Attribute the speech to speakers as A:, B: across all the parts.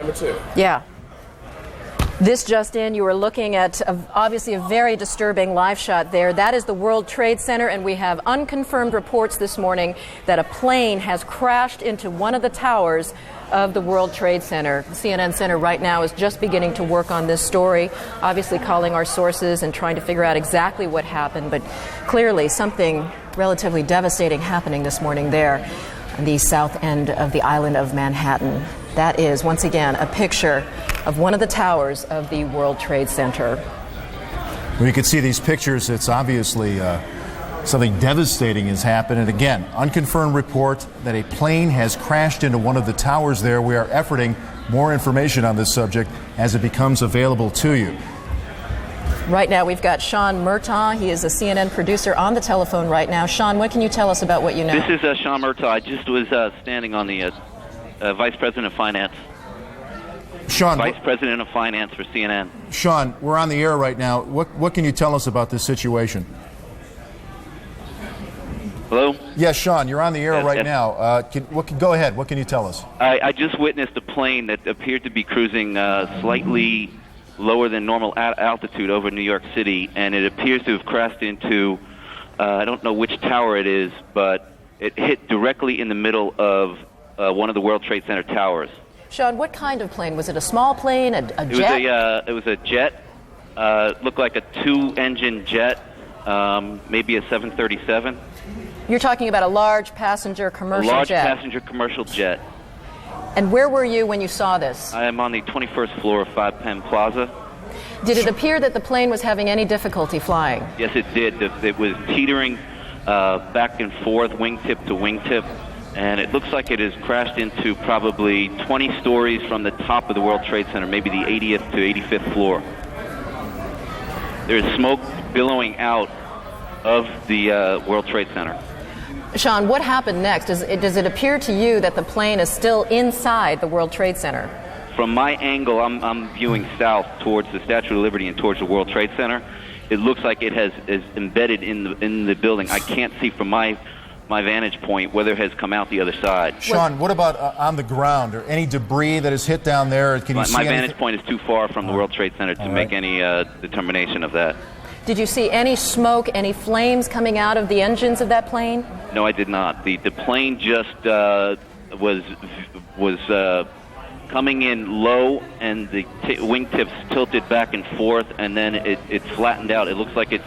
A: Number 2.
B: Yeah. This just in, you were looking at obviously a very disturbing live shot there. That is the World Trade Center, and we have unconfirmed reports this morning that a plane has crashed into one of the towers of the World Trade Center. The CNN Center right now is just beginning to work on this story, obviously calling our sources and trying to figure out exactly what happened, but clearly something relatively devastating happening this morning there on the south end of the island of Manhattan. That is, once again, a picture of one of the towers of the World Trade Center.
C: When you can see these pictures, it's obviously something devastating has happened. And again, unconfirmed report that a plane has crashed into one of the towers there. We are efforting more information on this subject as it becomes available to you.
B: Right now, we've got Sean Murtaugh. He is a CNN producer on the telephone right now. Sean, what can you tell us about what you know?
D: This is Sean Murtaugh. I just was standing on the Vice President of Finance.
C: Sean,
D: Vice President of Finance for CNN.
C: Sean, we're on the air right now. What can you tell us about this situation?
D: Hello?
C: Yes, Sean, you're on the air right now. Go ahead. What can you tell us?
D: I just witnessed a plane that appeared to be cruising slightly lower than normal altitude over New York City, and it appears to have crashed into, I don't know which tower it is, but it hit directly in the middle of one of the World Trade Center towers.
B: Sean, what kind of plane? Was it a small plane, a jet?
D: It was a jet. Looked like a 2-engine jet, maybe a 737.
B: You're talking about a large passenger commercial jet.
D: A large passenger commercial jet.
B: And where were you when you saw this?
D: I am on the 21st floor of 5 Penn Plaza.
B: Did it appear that the plane was having any difficulty flying?
D: Yes, it did. It was teetering back and forth, wingtip to wingtip, and it looks like it has crashed into probably 20 stories from the top of the World Trade Center, maybe the 80th to 85th floor. There's smoke billowing out of the World Trade Center.
B: Sean, what happened next? Does it appear to you that the plane is still inside the World Trade Center?
D: From my angle, I'm viewing south towards the Statue of Liberty and towards the World Trade Center. It looks like it is embedded in the building. I can't see from my vantage point whether it has come out the other side.
C: Sean, what about on the ground? Or any debris that is hit down there? Can you see
D: my
C: anything?
D: vantage point is too far from the World Trade Center to make any determination of that.
B: Did you see any smoke, any flames coming out of the engines of that plane?
D: No, I did not. The plane just was coming in low, and the wingtips tilted back and forth, and then it flattened out. It looks like it's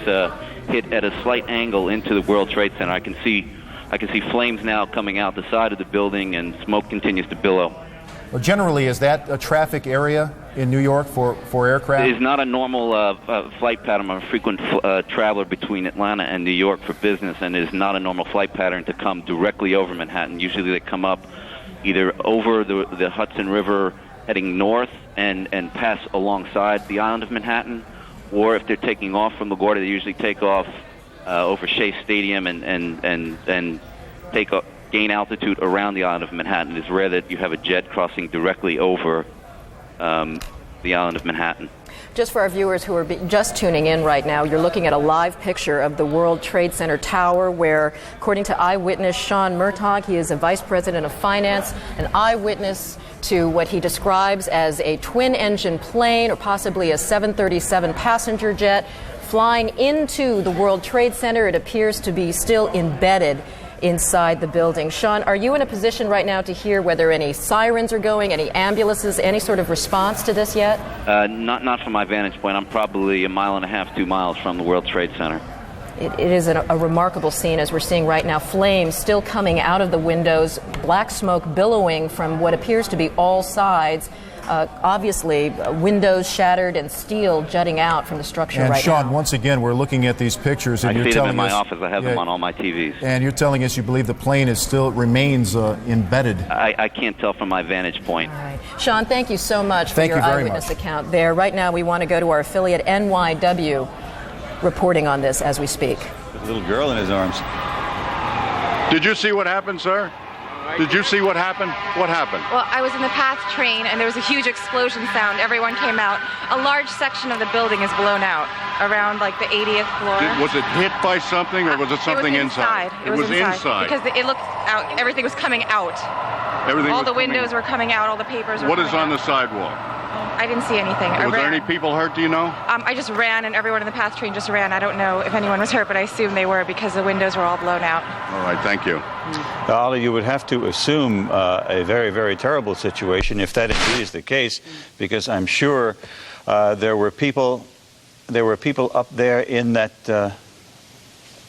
D: hit at a slight angle into the World Trade Center. I can see flames now coming out the side of the building, and smoke continues to billow.
C: Well, generally, is that a traffic area in New York for aircraft?
D: It is not a normal flight pattern. I'm a frequent traveler between Atlanta and New York for business, and it is not a normal flight pattern to come directly over Manhattan. Usually they come up either over the Hudson River heading north and pass alongside the island of Manhattan, or if they're taking off from LaGuardia, they usually take off over Shea Stadium and gain altitude around the island of Manhattan. It's rare that you have a jet crossing directly over the island of Manhattan.
B: Just for our viewers who are just tuning in right now, you're looking at a live picture of the World Trade Center tower where, according to eyewitness Sean Murtaugh, he is a vice president of finance, an eyewitness to what he describes as a twin-engine plane or possibly a 737 passenger jet flying into the World Trade Center. It appears to be still embedded inside the building. Sean, are you in a position right now to hear whether any sirens are going, any ambulances, any sort of response to this yet?
D: Not from my vantage point. I'm probably 1.5 miles, 2 miles from the World Trade Center.
B: It is a remarkable scene, as we're seeing right now. Flames still coming out of the windows, black smoke billowing from what appears to be all sides. Obviously, windows shattered and steel jutting out from the structure right now.
C: And Sean, once again, we're looking at these pictures, and
D: I
C: you're
D: see them
C: telling
D: in my
C: us,
D: office. I have them on all my TVs.
C: And you're telling us you believe the plane still remains embedded.
D: I can't tell from my vantage point.
B: All right. Sean, thank you so much for your eyewitness account there. Right now, we want to go to our affiliate NYW reporting on this as we speak.
E: With a little girl in his arms.
F: Did you see what happened, sir? Did you see what happened? What happened?
G: Well, I was in the PATH train, and there was a huge explosion sound. Everyone came out. A large section of the building is blown out, around like the 80th floor.
F: Was it hit by something, or was it something
G: inside?
F: It was inside.
G: Because it looked out. Everything was coming out.
F: Everything
G: all
F: was
G: the
F: coming-
G: windows were coming out, all the papers were
F: What is
G: coming
F: on
G: out.
F: the sidewalk?
G: I didn't see anything. I
F: Was there
G: ran.
F: any people hurt, do you know?
G: I just ran, and everyone in the PATH train just ran. I don't know if anyone was hurt, but I assume they were because the windows were all blown out.
F: All right, thank you.
A: Ollie, you would have to assume a very, very terrible situation if that indeed is the case, because I'm sure there were people up there in that.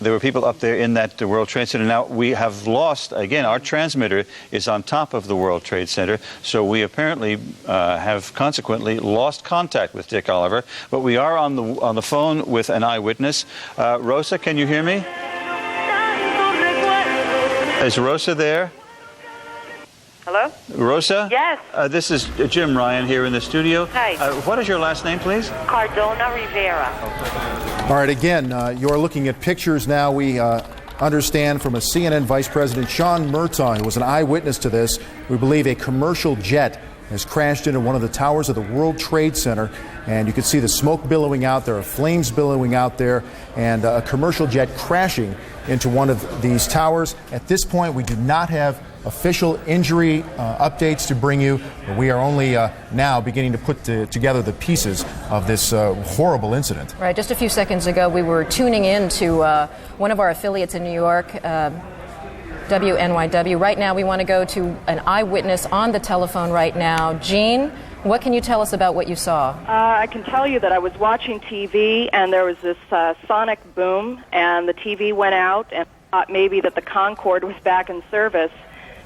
A: There were people up there in that World Trade Center. Now, we have lost, again, our transmitter is on top of the World Trade Center, so we apparently have consequently lost contact with Dick Oliver. But we are on the phone with an eyewitness. Rosa, can you hear me? Is Rosa there?
E: Hello?
A: Rosa?
E: Yes.
A: This is Jim Ryan here in the studio.
E: Hi.
A: What is your last name, please?
E: Cardona Rivera.
C: All right, again, you're looking at pictures now. We understand from a CNN Vice President, Sean Murtaugh, who was an eyewitness to this. We believe a commercial jet has crashed into one of the towers of the World Trade Center, and you can see the smoke billowing out there, flames billowing out there, and a commercial jet crashing into one of these towers. At this point, we do not have official injury updates to bring you. We are only now beginning to put together the pieces of this horrible incident.
B: Right, just a few seconds ago, we were tuning in to one of our affiliates in New York, WNYW. Right now, we want to go to an eyewitness on the telephone right now. Jean, what can you tell us about what you saw?
E: I can tell you that I was watching TV, and there was this sonic boom, and the TV went out, and I thought maybe that the Concorde was back in service,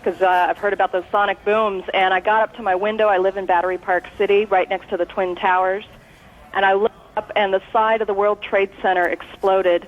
E: because I've heard about those sonic booms. And I got up to my window. I live in Battery Park City, right next to the Twin Towers, and I looked up, and the side of the World Trade Center exploded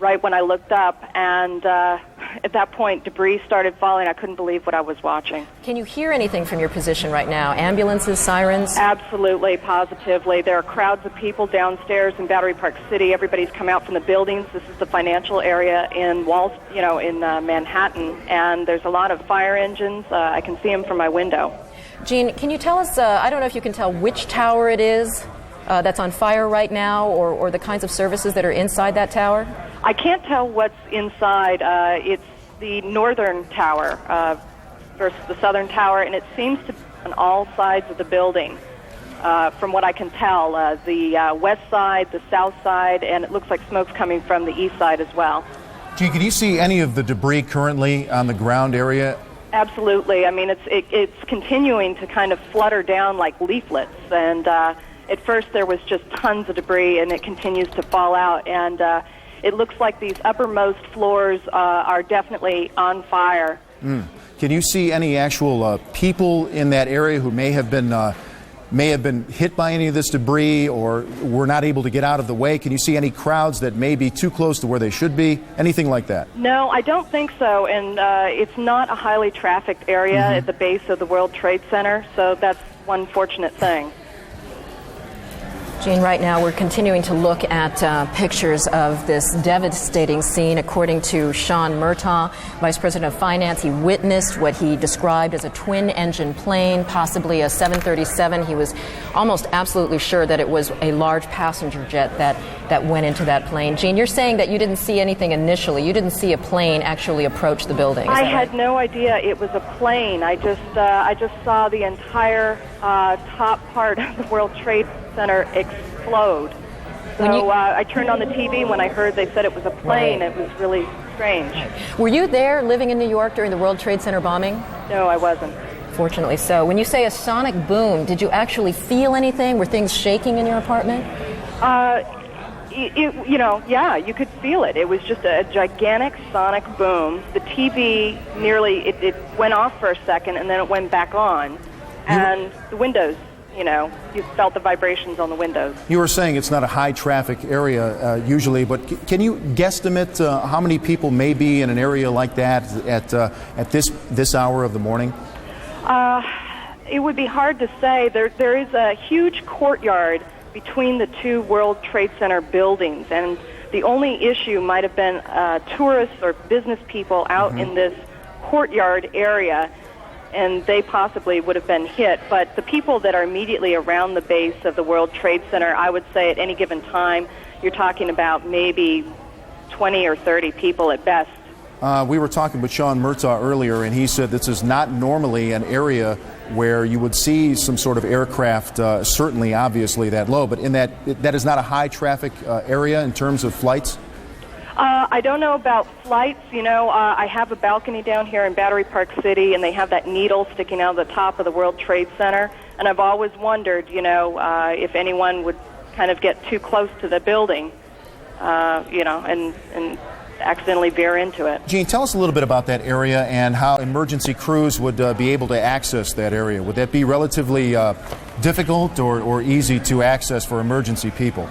E: right when I looked up, and at that point, debris started falling. I couldn't believe what I was watching.
B: Can you hear anything from your position right now? Ambulances, sirens?
E: Absolutely, positively. There are crowds of people downstairs in Battery Park City. Everybody's come out from the buildings. This is the financial area in Manhattan, and there's a lot of fire engines. I can see them from my window.
B: Jean, can you tell us, I don't know if you can tell which tower it is that's on fire right now, or the kinds of services that are inside that tower?
E: I can't tell what's inside. It's the northern tower versus the southern tower, and it seems to be on all sides of the building. From what I can tell, the west side, the south side, and it looks like smoke's coming from the east side as well.
C: Gee, can you see any of the debris currently on the ground area?
E: Absolutely. I mean, it's continuing to kind of flutter down like leaflets, and at first there was just tons of debris, and it continues to fall out, and it looks like these uppermost floors are definitely on fire.
C: Can you see any actual people in that area who may have been hit by any of this debris, or were not able to get out of the way? Can you see any crowds that may be too close to where they should be? Anything like that?
E: No, I don't think so, and it's not a highly trafficked area at the base of the World Trade Center, so that's one fortunate thing.
B: Jean, right now we're continuing to look at pictures of this devastating scene. According to Sean Murtaugh, Vice President of Finance, he witnessed what he described as a twin-engine plane, possibly a 737. He was almost absolutely sure that it was a large passenger jet that went into that plane. Jean, you're saying that you didn't see anything initially. You didn't see a plane actually approach the building.
E: I had no idea it was a plane. I just saw the entire top part of the World Trade Center explode. So I turned on the TV when I heard they said it was a plane. Right. It was really strange.
B: Were you there living in New York during the World Trade Center bombing?
E: No, I wasn't.
B: Fortunately so. When you say a sonic boom, did you actually feel anything? Were things shaking in your apartment?
E: Yeah, you could feel it. It was just a gigantic sonic boom. The TV it went off for a second, and then it went back on. And the windows, you felt the vibrations on the windows. You were saying it's not a high-traffic area usually, but can you guesstimate how many people may be in an area like that at this hour of the morning? It would be hard to say. There is a huge courtyard between the two World Trade Center buildings, and the only issue might have been tourists or business people out in this courtyard area, and they possibly would have been hit. But the people that are immediately around the base of the World Trade Center, I would say at any given time, you're talking about maybe 20 or 30 people at best
C: We were talking with Sean Murtaugh earlier, and he said this is not normally an area where you would see some sort of aircraft, certainly, obviously, that low. But in that is not a high-traffic area in terms of flights?
E: I don't know about flights. You know, I have a balcony down here in Battery Park City, and they have that needle sticking out of the top of the World Trade Center. And I've always wondered, you know, if anyone would kind of get too close to the building, you know, and accidentally veer into it.
C: Gene, tell us a little bit about that area and how emergency crews would be able to access that area. Would that be relatively difficult or easy to access for emergency people?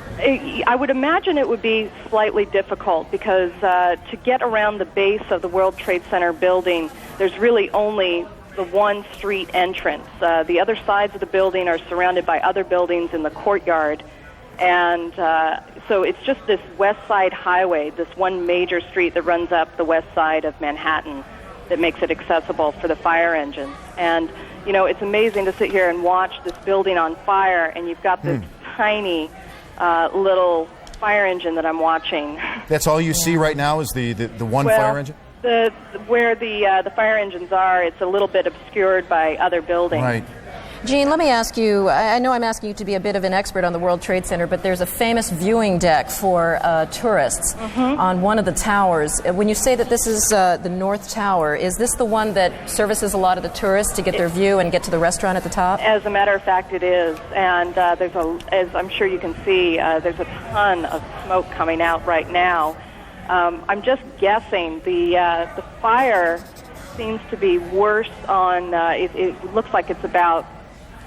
E: I would imagine it would be slightly difficult because to get around the base of the World Trade Center building, there's really only the one street entrance. The other sides of the building are surrounded by other buildings in the courtyard. And so it's just this west side highway, this one major street that runs up the west side of Manhattan that makes it accessible for the fire engines. And, you know, it's amazing to sit here and watch this building on fire, and you've got this tiny little fire engine that I'm watching.
C: That's all you see right now is the one fire engine?
E: Where the fire engines are, it's a little bit obscured by other buildings.
C: Right.
B: Gene, let me ask you, I know I'm asking you to be a bit of an expert on the World Trade Center, but there's a famous viewing deck for tourists on one of the towers. When you say that this is the North Tower, is this the one that services a lot of the tourists to get their view and get to the restaurant at the top?
E: As a matter of fact, it is. And as I'm sure you can see, there's a ton of smoke coming out right now. I'm just guessing the fire seems to be worse on, it looks like it's about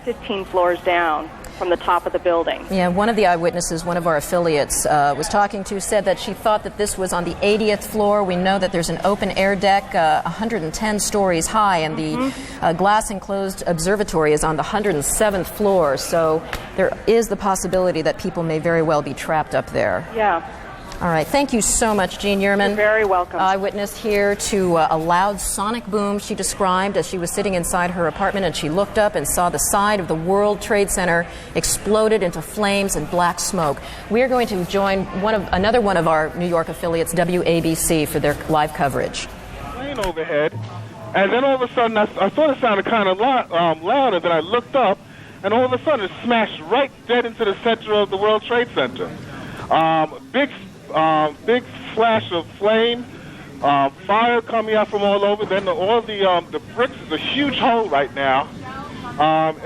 E: 15 floors down from the top of the building.
B: Yeah, one of the eyewitnesses, one of our affiliates was talking to, said that she thought that this was on the 80th floor. We know that there's an open air deck 110 stories high, and the glass enclosed observatory is on the 107th floor. So there is the possibility that people may very well be trapped up there.
E: Yeah.
B: All right. Thank you so much, Jean Yearman.
E: You're very welcome.
B: Eyewitness here to a loud sonic boom she described as she was sitting inside her apartment, and she looked up and saw the side of the World Trade Center exploded into flames and black smoke. We are going to join another one of our New York affiliates, WABC, for their live coverage.
H: Plane overhead, and then all of a sudden I thought it sounded kind of louder. Then I looked up, and all of a sudden it smashed right dead into the center of the World Trade Center. Big flash of flame, fire coming out from all over. Then all the bricks is a huge hole right now.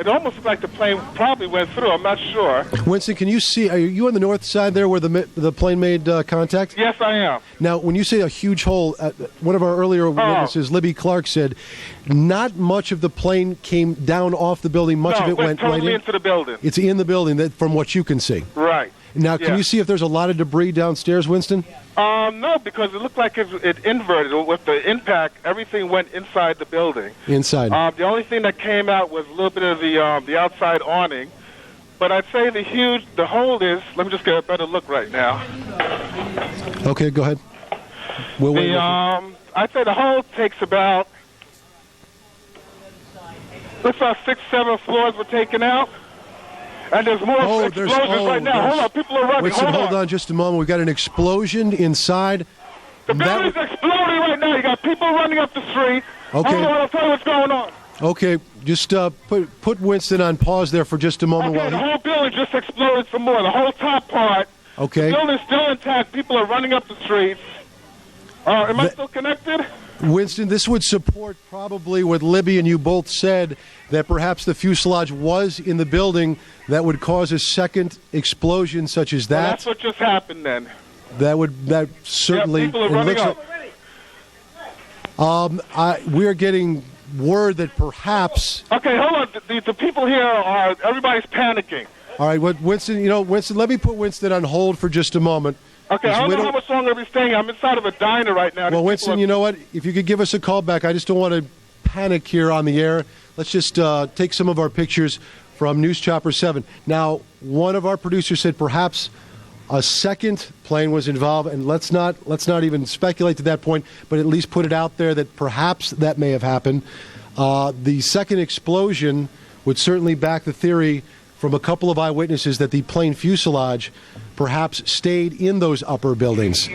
H: It almost looks like the plane probably went through. I'm not sure.
I: Winston, can you see? Are you on the north side there where the plane made contact?
H: Yes, I am.
I: Now, when you say a huge hole, one of our earlier witnesses, Libby Clark, said not much of the plane came down off the building. Much of it went
H: totally
I: right
H: into the building.
I: It's in the building, from what you can see.
H: Right.
I: Now, can you see if there's a lot of debris downstairs, Winston?
H: No, because it looked like it inverted. With the impact, everything went inside the building.
I: Inside.
H: The only thing that came out was a little bit of the outside awning. But I'd say the hole is, let me just get a better look right now.
I: Okay, go ahead.
H: I'd say the hole takes about, looks like 6, 7 floors were taken out. And there's more explosions right now. Hold on, people are running.
I: Winston, hold on just a moment. We've got an explosion inside.
H: The building's exploding right now. You got people running up the street.
I: Okay.
H: Hold on, I'll tell you what's going on.
I: Okay, just put Winston on pause there for just a moment.
H: Okay, the whole building just exploded some more. The whole top part.
I: Okay.
H: The building's still intact. People are running up the streets. Am I still connected?
I: Winston, this would support probably what Libby and you both said, that perhaps the fuselage was in the building that would cause a second explosion such as that.
H: Well, that's what just happened then.
I: That certainly.
H: Yeah, people are running up.
I: We're getting word that perhaps.
H: Okay, hold on. The people here everybody's panicking.
I: All right, Winston, let me put Winston on hold for just a moment.
H: Okay, I don't know how much longer we're staying. I'm inside of a diner right now.
I: Well, Winston, you know what? If you could give us a call back, I just don't want to panic here on the air. Let's just take some of our pictures from News Chopper 7. Now, one of our producers said perhaps a second plane was involved, and let's not even speculate to that point, but at least put it out there that perhaps that may have happened. The second explosion would certainly back the theory from a couple of eyewitnesses that the plane fuselage perhaps stayed in those upper buildings.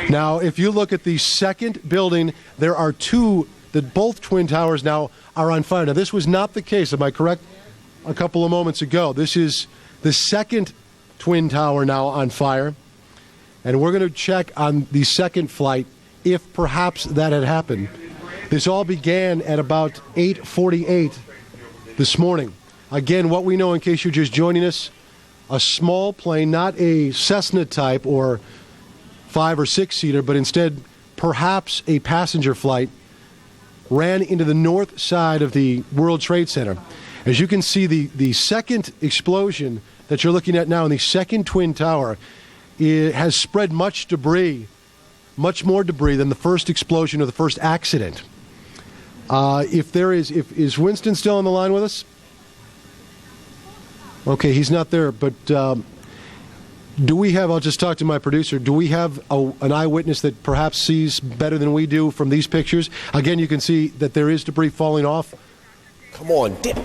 I: Now, if you look at the second building, there are two, that both twin towers now are on fire. Now, this was not the case, am I correct? A couple of moments ago. This is the second twin tower now on fire. And we're going to check on the second flight if perhaps that had happened. This all began at about 8:48 this morning. Again, what we know, in case you're just joining us, a small plane, not a Cessna type or 5 or 6 seater, but instead perhaps a passenger flight, ran into the north side of the World Trade Center. As you can see, the second explosion that you're looking at now in the second twin tower, it has spread much debris, much more debris than the first explosion or the first accident. Is Winston still on the line with us? Okay, he's not there, but do we have, I'll just talk to my producer, do we have an eyewitness that perhaps sees better than we do from these pictures? Again, you can see that there is debris falling off.
J: Come on, dip.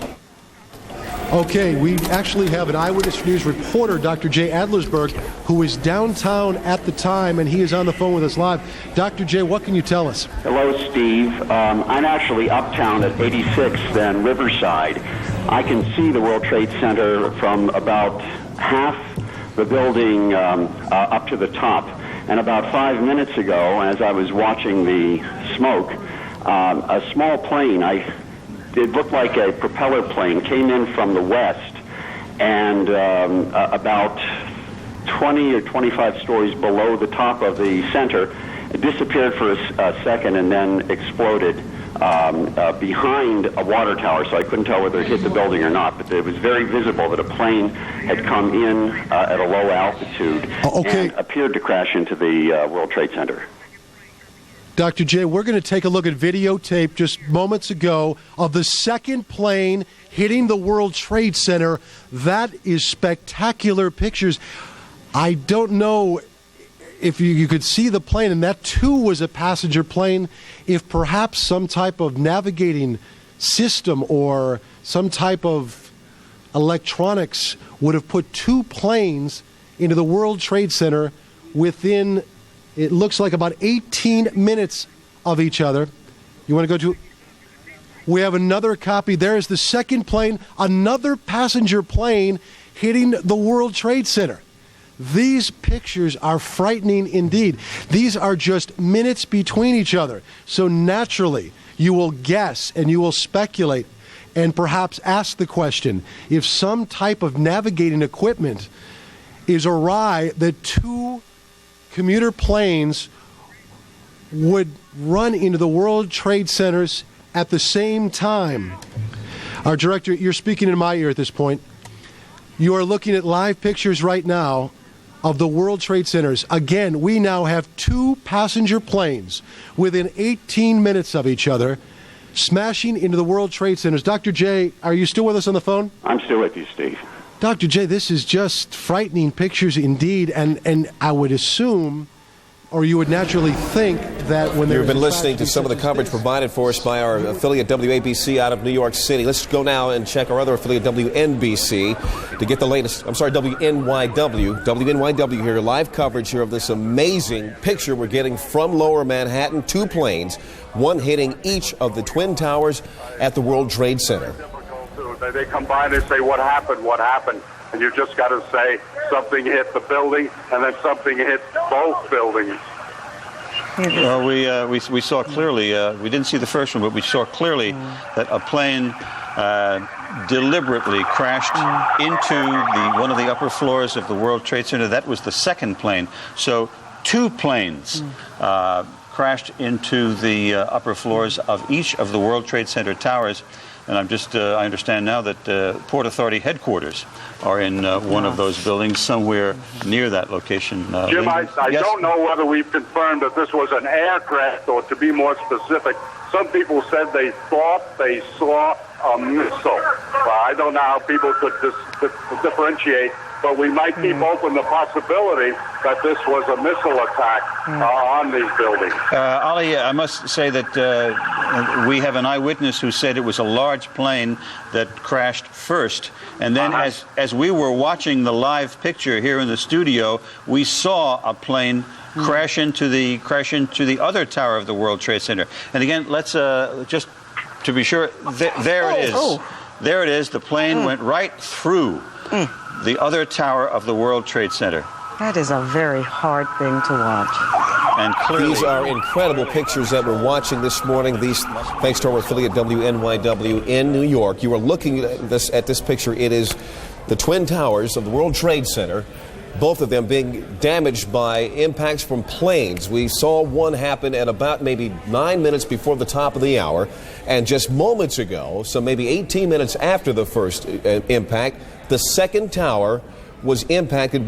I: Okay, we actually have an Eyewitness News reporter, Dr. Jay Adlersberg, who is downtown at the time, and he is on the phone with us live. Dr. Jay, what can you tell us?
K: Hello, Steve. I'm actually uptown at 86th and Riverside. I can see the World Trade Center from about half the building up to the top. And about 5 minutes ago, as I was watching the smoke, a small plane, it looked like a propeller plane, came in from the west, and about 20 or 25 stories below the top of the center, it disappeared for a second and then exploded behind a water tower, so I couldn't tell whether it hit the building or not, but it was very visible that a plane had come in at a low altitude and appeared to crash into the World Trade Center.
I: Dr. J, we're going to take a look at videotape just moments ago of the second plane hitting the World Trade Center. That is spectacular pictures. I don't know if you could see the plane, and that too was a passenger plane, if perhaps some type of navigating system or some type of electronics would have put two planes into the World Trade Center within, it looks like, about 18 minutes of each other. You want to go to? We have another copy. There is the second plane, another passenger plane hitting the World Trade Center. These pictures are frightening indeed. These are just minutes between each other. So naturally, you will guess and you will speculate and perhaps ask the question, if some type of navigating equipment is awry, that two commuter planes would run into the World Trade Centers at the same time. Our director, you're speaking in my ear at this point. You are looking at live pictures right now of the World Trade Centers. Again, we now have two passenger planes within 18 minutes of each other smashing into the World Trade Centers. Dr. J, are you still with us on the phone?
K: I'm still with you, Steve.
I: Dr. J, this is just frightening pictures indeed, and I would assume, or you would naturally think, that when
J: you've been listening to some of the coverage provided for us by our affiliate WABC out of New York City. Let's go now and check our other affiliate WNBC to get the latest. I'm sorry, WNYW here, live coverage here of this amazing picture we're getting from Lower Manhattan. Two planes, one hitting each of the twin towers at the World Trade Center.
F: They come by and they say, what happened, what happened? And you just got to say something hit the building and then something hit both buildings.
A: Well, we saw clearly, we didn't see the first one, but we saw clearly that a plane deliberately crashed into one of the upper floors of the World Trade Center. That was the second plane. So two planes crashed into the upper floors of each of the World Trade Center towers. And I understand now that Port Authority headquarters are in one of those buildings somewhere near that location.
F: Jim, I don't know whether we've confirmed that this was an aircraft, or to be more specific, some people said they thought they saw a missile. I don't know how people could differentiate but we might keep open the possibility that this was a missile attack on these buildings.
A: Ali, I must say that we have an eyewitness who said it was a large plane that crashed first, and then as we were watching the live picture here in the studio, we saw a plane crash into the other tower of the World Trade Center. And again, let's just to be sure, there it is. There it is. The plane went right through the other tower of the World Trade Center.
L: That is a very hard thing to watch.
A: And clearly,
J: these are incredible pictures that we're watching this morning. These, thanks to our affiliate WNYW in New York. You are looking at this picture. It is the Twin Towers of the World Trade Center, both of them being damaged by impacts from planes. We saw one happen at about maybe 9 minutes before the top of the hour, and just moments ago, so maybe 18 minutes after the first impact, the second tower was impacted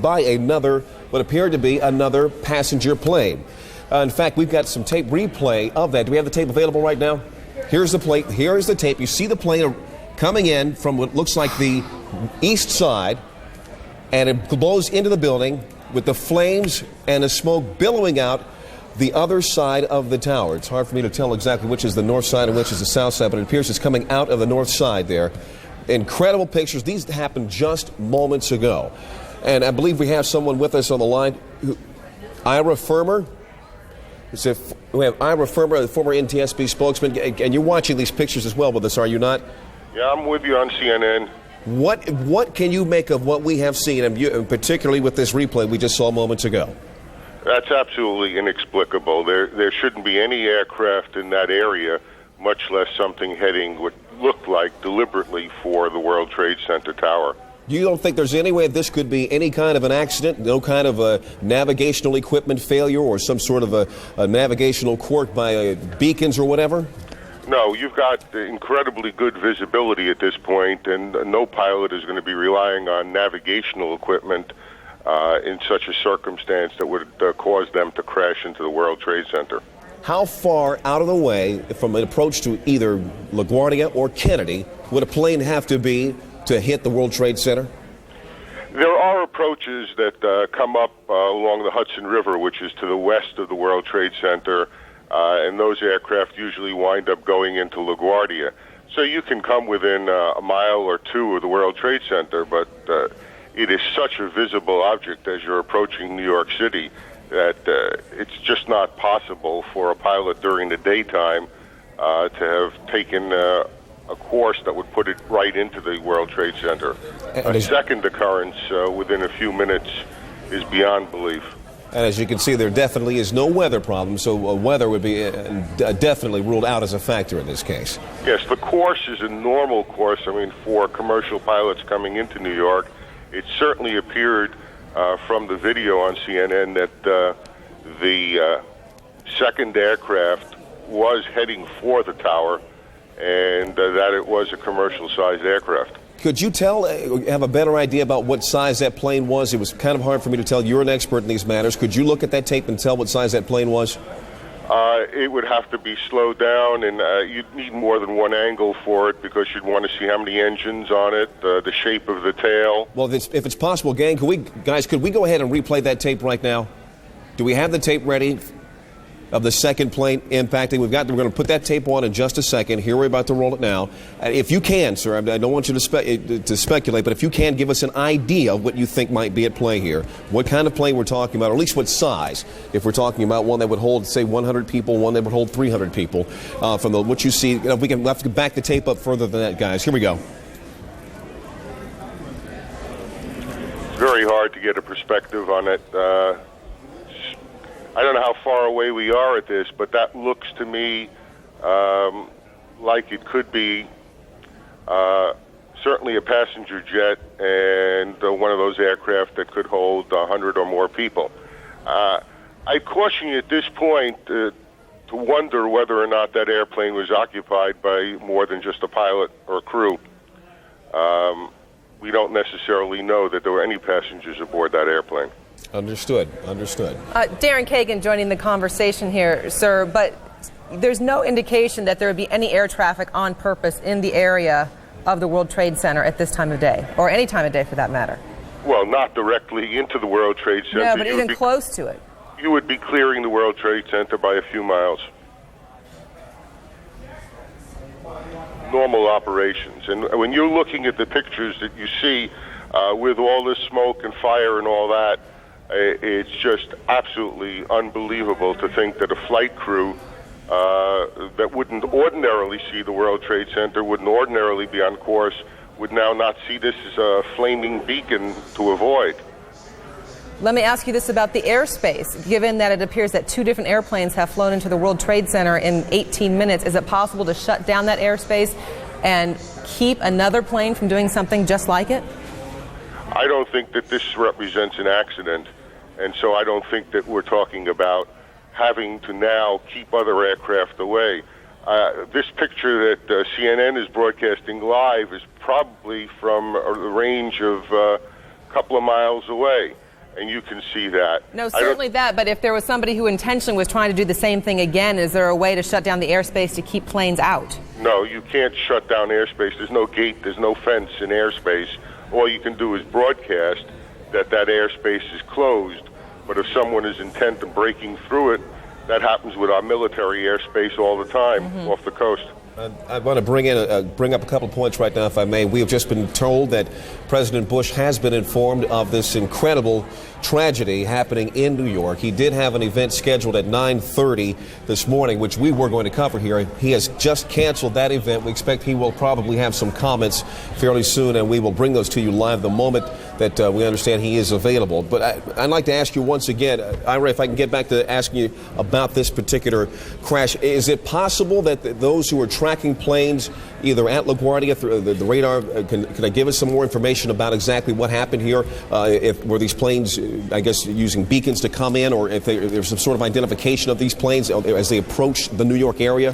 J: by another, what appeared to be another passenger plane. In fact, we've got some tape replay of that. Do we have the tape available right now? Here's the plate. Here is the tape. You see the plane coming in from what looks like the east side, and it blows into the building with the flames and the smoke billowing out the other side of the tower. It's hard for me to tell exactly which is the north side and which is the south side, but it appears it's coming out of the north side there. Incredible pictures. These happened just moments ago. And I believe we have someone with us on the line. Ira Firmer. We have Ira Firmer, the former NTSB spokesman. And you're watching these pictures as well with us, are you not?
M: Yeah, I'm with you on CNN.
J: What can you make of what we have seen, and particularly with this replay we just saw moments ago?
M: That's absolutely inexplicable. There shouldn't be any aircraft in that area, much less something heading what looked like deliberately for the World Trade Center tower.
J: You don't think there's any way this could be any kind of an accident, no kind of a navigational equipment failure or some sort of a navigational quirk by beacons or whatever?
M: No, you've got incredibly good visibility at this point, and no pilot is going to be relying on navigational equipment in such a circumstance that would cause them to crash into the World Trade Center.
J: How far out of the way from an approach to either LaGuardia or Kennedy would a plane have to be to hit the World Trade Center?
M: There are approaches that come up along the Hudson River, which is to the west of the World Trade Center, and those aircraft usually wind up going into LaGuardia. So you can come within a mile or two of the World Trade Center, but it is such a visible object as you're approaching New York City that it's just not possible for a pilot during the daytime to have taken a course that would put it right into the World Trade Center. A second occurrence within a few minutes is beyond belief.
J: And as you can see, there definitely is no weather problem, so weather would be definitely ruled out as a factor in this case.
M: Yes, the course is a normal course. I mean, for commercial pilots coming into New York, it certainly appeared from the video on CNN that the second aircraft was heading for the tower and that it was a commercial-sized aircraft.
J: Could you have a better idea about what size that plane was? It was kind of hard for me to tell. You're an expert in these matters. Could you look at that tape and tell what size that plane was?
M: It would have to be slowed down, and you'd need more than one angle for it because you'd want to see how many engines on it, the shape of the tail.
J: Well, if it's possible, gang, could we go ahead and replay that tape right now? Do we have the tape ready of the second plane impacting? We're going to put that tape on in just a second. Here, we're about to roll it now. If you can, sir, I don't want you to speculate, but if you can give us an idea of what you think might be at play here, what kind of plane we're talking about, or at least what size, if we're talking about one that would hold, say, 100 people, one that would hold 300 people, from what you see. We'll have to back the tape up further than that, guys. Here we go.
M: It's very hard to get a perspective on it. I don't know how far away we are at this, but that looks to me like it could be certainly a passenger jet and one of those aircraft that could hold 100 or more people. I caution you at this point to wonder whether or not that airplane was occupied by more than just a pilot or crew. We don't necessarily know that there were any passengers aboard that airplane.
J: Understood.
L: Darren Kagan joining the conversation here, sir, but there's no indication that there would be any air traffic on purpose in the area of the World Trade Center at this time of day, or any time of day for that matter.
M: Well, not directly into the World Trade Center.
L: No, but even close to it.
M: You would be clearing the World Trade Center by a few miles. Normal operations. And when you're looking at the pictures that you see with all this smoke and fire and all that, it's just absolutely unbelievable to think that a flight crew that wouldn't ordinarily see the World Trade Center, wouldn't ordinarily be on course, would now not see this as a flaming beacon to avoid.
L: Let me ask you this about the airspace. Given that it appears that 2 different airplanes have flown into the World Trade Center in 18 minutes, is it possible to shut down that airspace and keep another plane from doing something just like it?
M: I don't think that this represents an accident, and so I don't think that we're talking about having to now keep other aircraft away. This picture that CNN is broadcasting live is probably from a range of a couple of miles away, and you can see that.
L: No, certainly that, but if there was somebody who intentionally was trying to do the same thing again, is there a way to shut down the airspace to keep planes out?
M: No, you can't shut down airspace. There's no gate, there's no fence in airspace. All you can do is broadcast that airspace is closed, but if someone is intent on breaking through it, that happens with our military airspace all the time off the coast.
J: I want to bring up a couple points right now, if I may. We have just been told that President Bush has been informed of this incredible tragedy happening in New York. He did have an event scheduled at 9:30 this morning, which we were going to cover here. He has just canceled that event. We expect he will probably have some comments fairly soon, and we will bring those to you live the moment that we understand he is available. But I'd like to ask you once again, Ira, if I can get back to asking you about this particular crash. Is it possible that those who are tracking planes either at LaGuardia through the radar, can I give us some more information about exactly what happened here? Were these planes, I guess, using beacons to come in, or if there's some sort of identification of these planes as they approach the New York area?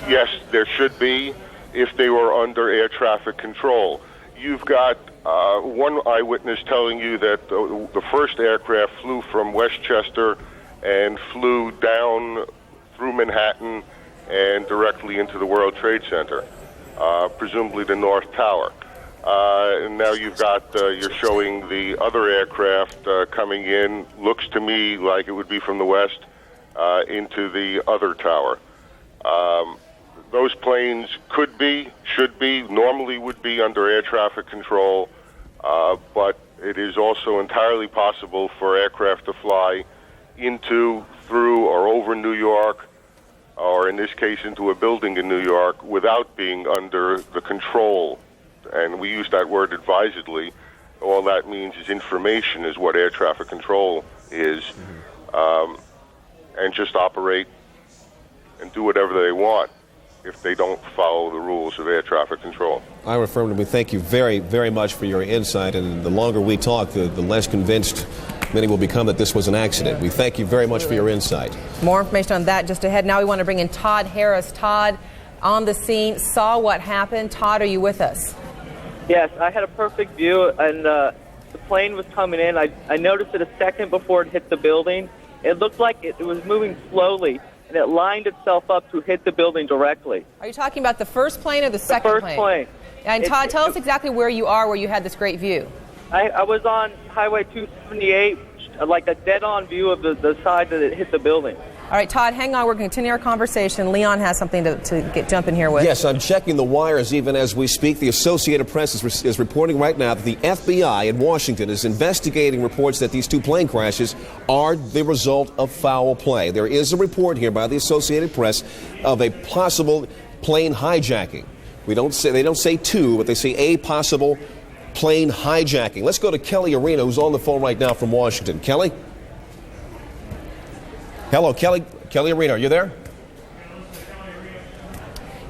M: Yes, there should be if they were under air traffic control. You've got one eyewitness telling you that the first aircraft flew from Westchester and flew down through Manhattan and directly into the World Trade Center, presumably the North Tower. And now you've got, you're showing the other aircraft coming in, looks to me like it would be from the west, into the other tower. Those planes could be, should be, normally would be under air traffic control, but it is also entirely possible for aircraft to fly into, through, or over New York, or in this case into a building in New York, without being under the control. And we use that word advisedly. All that means is information is what air traffic control is, and just operate and do whatever they want if they don't follow the rules of air traffic control.
J: Ira, affirmatively, thank you very, very much for your insight, and the longer we talk, the less convinced many will become that this was an accident. We thank you very much for your insight.
L: More information on that just ahead. Now we want to bring in Todd Harris. Todd, on the scene, saw what happened. Todd, are you with us?
N: Yes, I had a perfect view, and the plane was coming in. I noticed it a second before it hit the building. It looked like it was moving slowly, and it lined itself up to hit the building directly.
L: Are you talking about the first plane or the second
N: plane? The first plane.
L: And Todd, tell us exactly where you are, where you had this great view.
N: I was on Highway 278, like a dead-on view of the side that it hit the building.
L: All right, Todd, hang on. We're going to continue our conversation. Leon has something to jump in here with.
J: Yes, I'm checking the wires even as we speak. The Associated Press is reporting right now that the FBI in Washington is investigating reports that these two plane crashes are the result of foul play. There is a report here by the Associated Press of a possible plane hijacking. They don't say two, but they say a possible plane hijacking. Let's go to Kelly Arena, who's on the phone right now from Washington. Kelly? Hello, Kelly. Kelly Arena, are you there?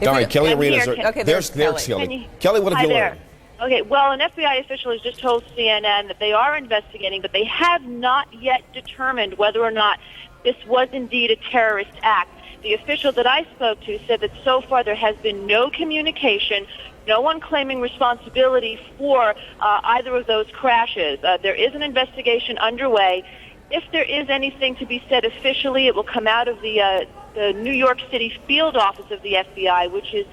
J: All right, Kelly Arena.
L: Okay, there's
J: Kelly. Kelly, what have you learned?
O: Okay, well, an FBI official has just told CNN that they are investigating, but they have not yet determined whether or not this was indeed a terrorist act. The official that I spoke to said that so far there has been no communication, no one claiming responsibility for either of those crashes. There is an investigation underway, if there is anything to be said officially, it will come out of the New York City field office of the FBI, which is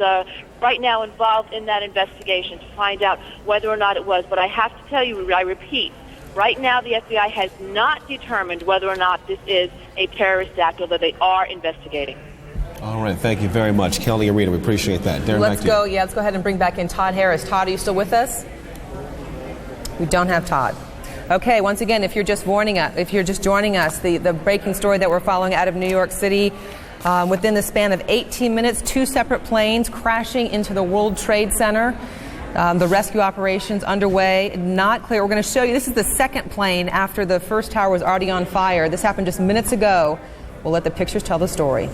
O: right now involved in that investigation to find out whether or not it was. But I have to tell you, I repeat, right now the FBI has not determined whether or not this is a terrorist act, although they are investigating.
J: All right, thank you very much, Kelly Arena. We appreciate that. Darren,
L: Let's
J: back to you.
L: go. Yeah, let's go ahead and bring back in Todd Harris. Todd, are you still with us? We don't have Todd. Okay, once again, if you're just joining us, the breaking story that we're following out of New York City, within the span of 18 minutes, 2 separate planes crashing into the World Trade Center. The rescue operations underway. Not clear. We're going to show you. This is the second plane after the first tower was already on fire. This happened just minutes ago. We'll let the pictures tell the story.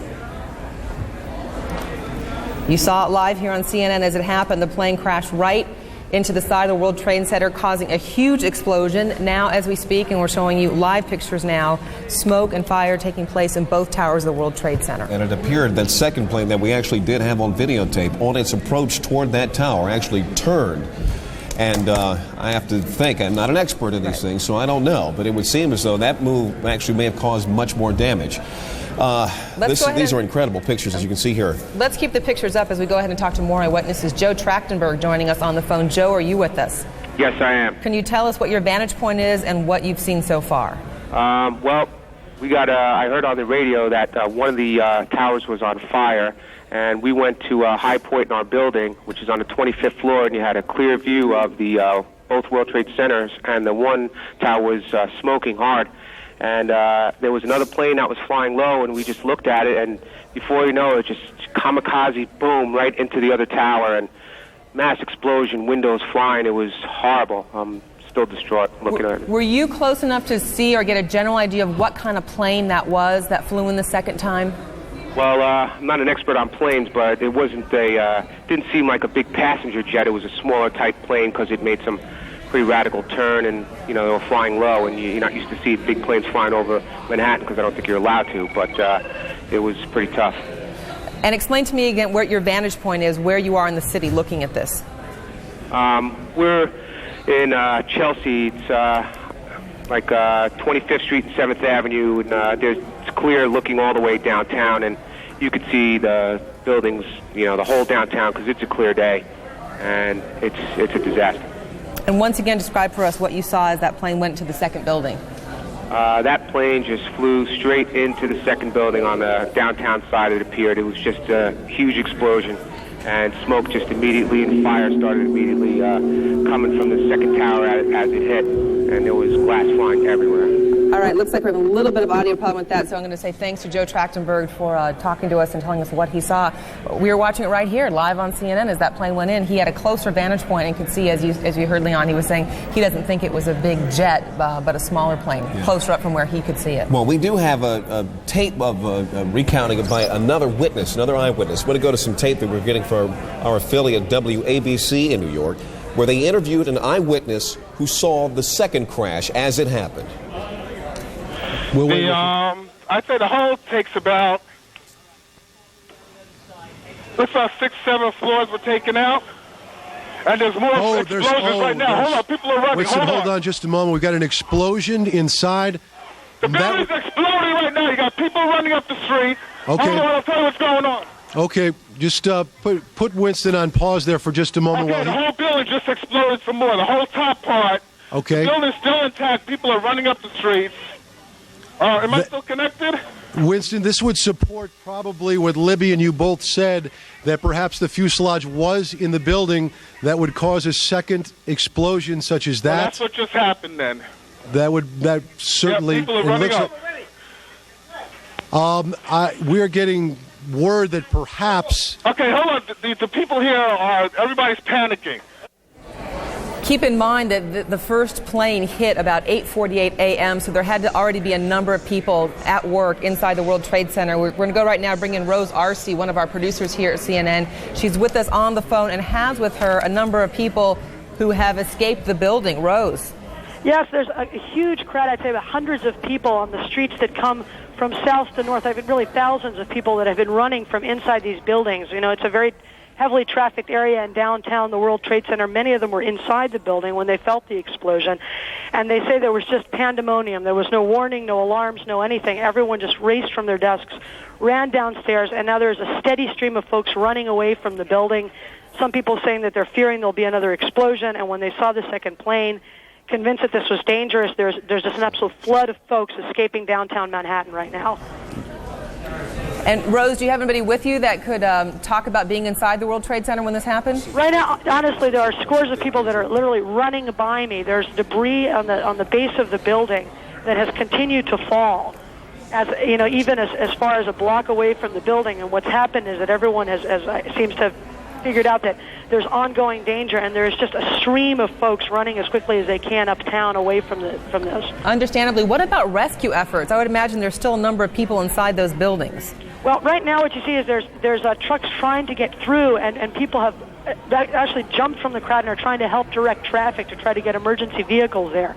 L: You saw it live here on CNN as it happened. The plane crashed right into the side of the World Trade Center, causing a huge explosion. Now, as we speak, and we're showing you live pictures now, smoke and fire taking place in both towers of the World Trade Center.
J: And it appeared that second plane that we actually did have on videotape, on its approach toward that tower, actually turned. And I have to think, I'm not an expert in these things, so I don't know, but it would seem as though that move actually may have caused much more damage. These are incredible pictures, as you can see here.
L: Let's keep the pictures up as we go ahead and talk to more eyewitnesses. Joe Trachtenberg joining us on the phone. Joe, are you with us?
P: Yes, I am.
L: Can you tell us what your vantage point is and what you've seen so far?
P: Well, we got. I heard on the radio that one of the towers was on fire, and we went to High Point in our building, which is on the 25th floor, and you had a clear view of the both World Trade Centers, and the one tower was smoking hard. And there was another plane that was flying low, and we just looked at it, and before you know it, just kamikaze boom right into the other tower, and mass explosion, windows flying. It was horrible. I'm still distraught looking at it.
L: Were you close enough to see or get a general idea of what kind of plane that was that flew in the second time?
P: Well, I'm not an expert on planes, but it wasn't didn't seem like a big passenger jet. It was a smaller type plane because it made some pretty radical turn, and they were flying low, and you're not used to see big planes flying over Manhattan because I don't think you're allowed to, but it was pretty tough.
L: And explain to me again what your vantage point is, where you are in the city looking at this.
P: We're in Chelsea. It's like 25th Street and 7th Avenue, and it's clear looking all the way downtown, and you could see the buildings, the whole downtown, because it's a clear day, and it's a disaster.
L: And once again, describe for us what you saw as that plane went to the second building.
P: That plane just flew straight into the second building on the downtown side, it appeared. It was just a huge explosion, and smoke just immediately, and fire started immediately coming from the second tower as it hit, and there was glass flying everywhere.
L: All right, looks like we have a little bit of audio problem with that, so I'm going to say thanks to Joe Trachtenberg for talking to us and telling us what he saw. We were watching it right here, live on CNN, as that plane went in. He had a closer vantage point and could see, as you heard Leon, he was saying he doesn't think it was a big jet, but a smaller plane, closer up from where he could see it.
J: Well, we do have a tape of a recounting by another witness, another eyewitness. We're going to go to some tape that we're getting from our affiliate WABC in New York, where they interviewed an eyewitness who saw the second crash as it happened.
H: I'd say the whole takes about, looks like 6, 7 floors were taken out. And there's more explosions right now. Hold on, people are running.
I: Winston, hold on just a moment. We've got an explosion inside.
H: The building's exploding right now. You got people running up the street.
I: Okay.
H: Hold on, I'll tell you what's going on.
I: Okay, just put Winston on pause there for just a moment.
H: Okay, the whole building just exploded some more. The whole top part.
I: Okay.
H: The building's still intact. People are running up the streets. Am I still connected?
I: Winston, this would support probably what Libby and you both said, that perhaps the fuselage was in the building that would cause a second explosion such as that.
H: Well, that's what just happened then.
I: That certainly.
H: Yeah, people are running up.
I: We're getting word that perhaps.
H: Okay, hold on. The people here everybody's panicking.
L: Keep in mind that the first plane hit about 8:48 a.m., so there had to already be a number of people at work inside the World Trade Center. We're going to go right now bring in Rose Arce, one of our producers here at CNN. She's with us on the phone and has with her a number of people who have escaped the building. Rose.
Q: Yes, there's a huge crowd. I'd say about hundreds of people on the streets that come from south to north. I've really thousands of people that have been running from inside these buildings. It's a very heavily trafficked area in downtown, the World Trade Center. Many of them were inside the building when they felt the explosion. And they say there was just pandemonium. There was no warning, no alarms, no anything. Everyone just raced from their desks, ran downstairs, and now there's a steady stream of folks running away from the building. Some people saying that they're fearing there'll be another explosion, and when they saw the second plane, convinced that this was dangerous, there's just an absolute flood of folks escaping downtown Manhattan right now.
L: And Rose, do you have anybody with you that could talk about being inside the World Trade Center when this happened?
Q: Right now, honestly, there are scores of people that are literally running by me. There's debris on the base of the building that has continued to fall, as you know, even as far as a block away from the building. And what's happened is that everyone seems to have figured out that there's ongoing danger, and there's just a stream of folks running as quickly as they can uptown away from this.
L: Understandably. What about rescue efforts? I would imagine there's still a number of people inside those buildings.
Q: Well, right now what you see is there's trucks trying to get through, and people have actually jumped from the crowd and are trying to help direct traffic to try to get emergency vehicles there.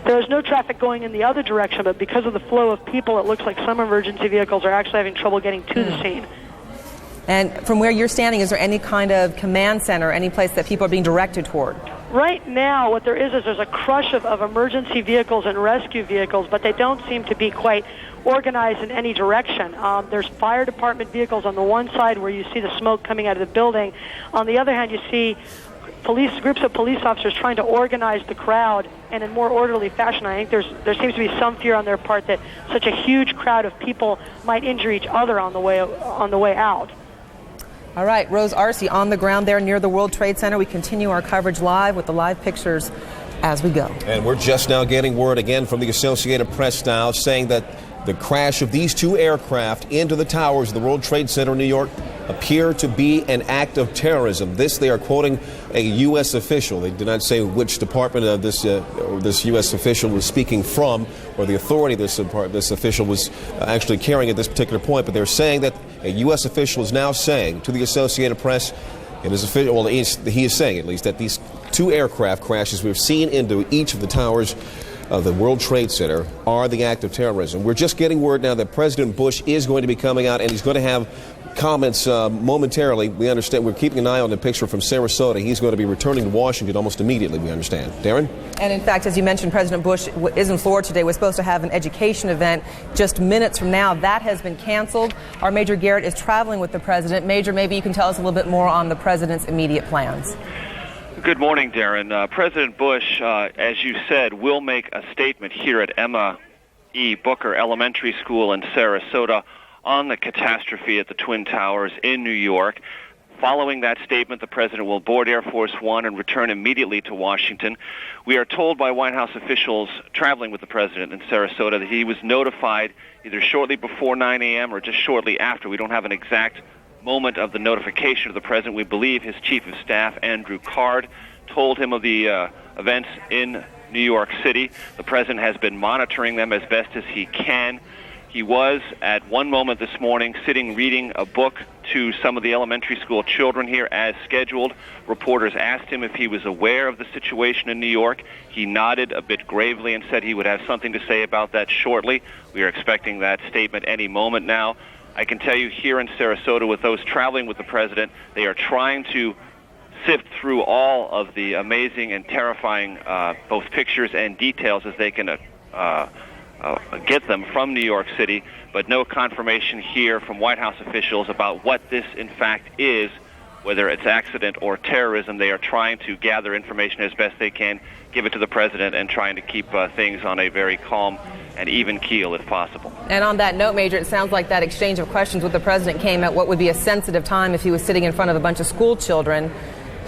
Q: There is no traffic going in the other direction, but because of the flow of people, it looks like some emergency vehicles are actually having trouble getting to the scene.
L: And from where you're standing, is there any kind of command center, any place that people are being directed toward?
Q: Right now, what there is there's a crush of emergency vehicles and rescue vehicles, but they don't seem to be quite organized in any direction. There's fire department vehicles on the one side where you see the smoke coming out of the building. On the other hand, you see groups of police officers trying to organize the crowd in a more orderly fashion. I think there seems to be some fear on their part that such a huge crowd of people might injure each other on the way out.
L: All right, Rose Arce on the ground there near the World Trade Center. We continue our coverage live with the live pictures as we go.
J: And we're just now getting word again from the Associated Press now saying that the crash of these two aircraft into the towers of the World Trade Center in New York appear to be an act of terrorism. This, they are quoting a U.S. official. They did not say which department of this U.S. official was speaking from, or the authority this official was actually carrying at this particular point. But they're saying that a U.S. official is now saying to the Associated Press, it is official. Well, he is saying at least that these two aircraft crashes we've seen into each of the towers of the World Trade Center are the act of terrorism. We're just getting word now that President Bush is going to be coming out, and he's going to have comments momentarily. We understand we're keeping an eye on the picture from Sarasota. He's going to be returning to Washington almost immediately, we understand. Darren?
L: And in fact, as you mentioned, President Bush is in Florida today. We're supposed to have an education event just minutes from now. That has been canceled. Our Major Garrett is traveling with the president. Major, maybe you can tell us a little bit more on the president's immediate plans.
R: Good morning, Darren. President Bush, as you said, will make a statement here at Emma E. Booker Elementary School in Sarasota on the catastrophe at the Twin Towers in New York. Following that statement, the president will board Air Force One and return immediately to Washington. We are told by White House officials traveling with the president in Sarasota that he was notified either shortly before 9 a.m. or just shortly after. We don't have an exact moment of the notification of the president. We believe his chief of staff, Andrew Card, told him of the events in New York City. The president has been monitoring them as best as he can. He was, at one moment this morning, sitting reading a book to some of the elementary school children here as scheduled. Reporters asked him if he was aware of the situation in New York. He nodded a bit gravely and said he would have something to say about that shortly. We are expecting that statement any moment now. I can tell you here in Sarasota, with those traveling with the president, they are trying to sift through all of the amazing and terrifying both pictures and details as they can get them from New York City, but no confirmation here from White House officials about what this in fact is, whether it's accident or terrorism. They are trying to gather information as best they can, give it to the president, and trying to keep things on a very calm and even keel if possible.
L: And on that note, Major, it sounds like that exchange of questions with the president came at what would be a sensitive time if he was sitting in front of a bunch of school children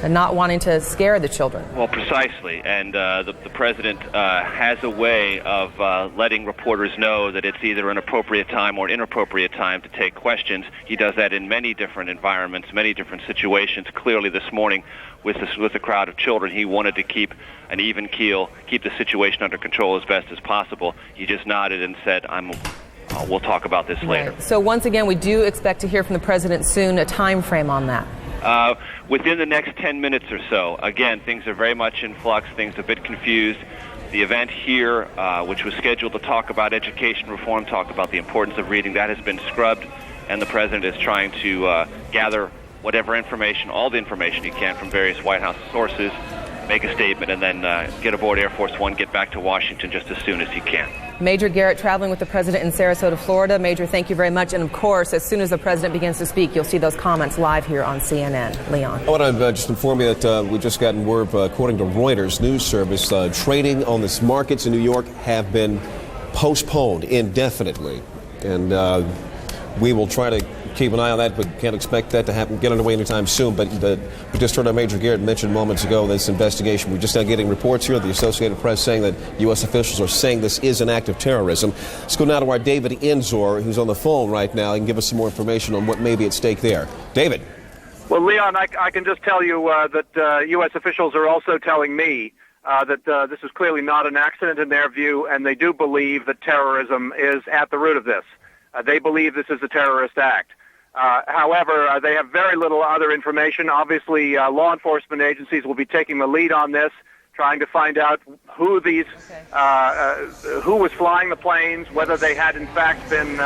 L: and not wanting to scare the children.
R: Well, precisely. And the president has a way of letting reporters know that it's either an appropriate time or an inappropriate time to take questions. He does that in many different environments, many different situations. Clearly this morning with a crowd of children, he wanted to keep an even keel, keep the situation under control as best as possible. He just nodded and said, we'll talk about this later.
L: Right. So once again, we do expect to hear from the president soon. A time frame on that?
R: Within the next 10 minutes or so. Again, things are very much in flux. Things are a bit confused. The event here, which was scheduled to talk about education reform, talk about the importance of reading, that has been scrubbed, and the president is trying to gather whatever information, all the information you can from various White House sources, make a statement, and then get aboard Air Force One, get back to Washington just as soon as you can.
L: Major Garrett traveling with the president in Sarasota, Florida. Major, thank you very much. And of course, as soon as the president begins to speak, you'll see those comments live here on CNN. Leon.
J: I want to just inform you that we've just gotten word, according to Reuters news service, trading on the markets in New York have been postponed indefinitely. And we will try to keep an eye on that, but can't expect that to happen, get underway anytime soon. But we just heard our Major Garrett mention moments ago this investigation. We're just now getting reports here, the Associated Press, saying that U.S. officials are saying this is an act of terrorism. Let's go now to our David Enzor, who's on the phone right now, and give us some more information on what may be at stake there. David.
S: Well, Leon, I can just tell you that U.S. officials are also telling me that this is clearly not an accident in their view, and they do believe that terrorism is at the root of this. They believe this is a terrorist act. However, they have very little other information. Obviously, law enforcement agencies will be taking the lead on this, trying to find out who was flying the planes, whether they had in fact been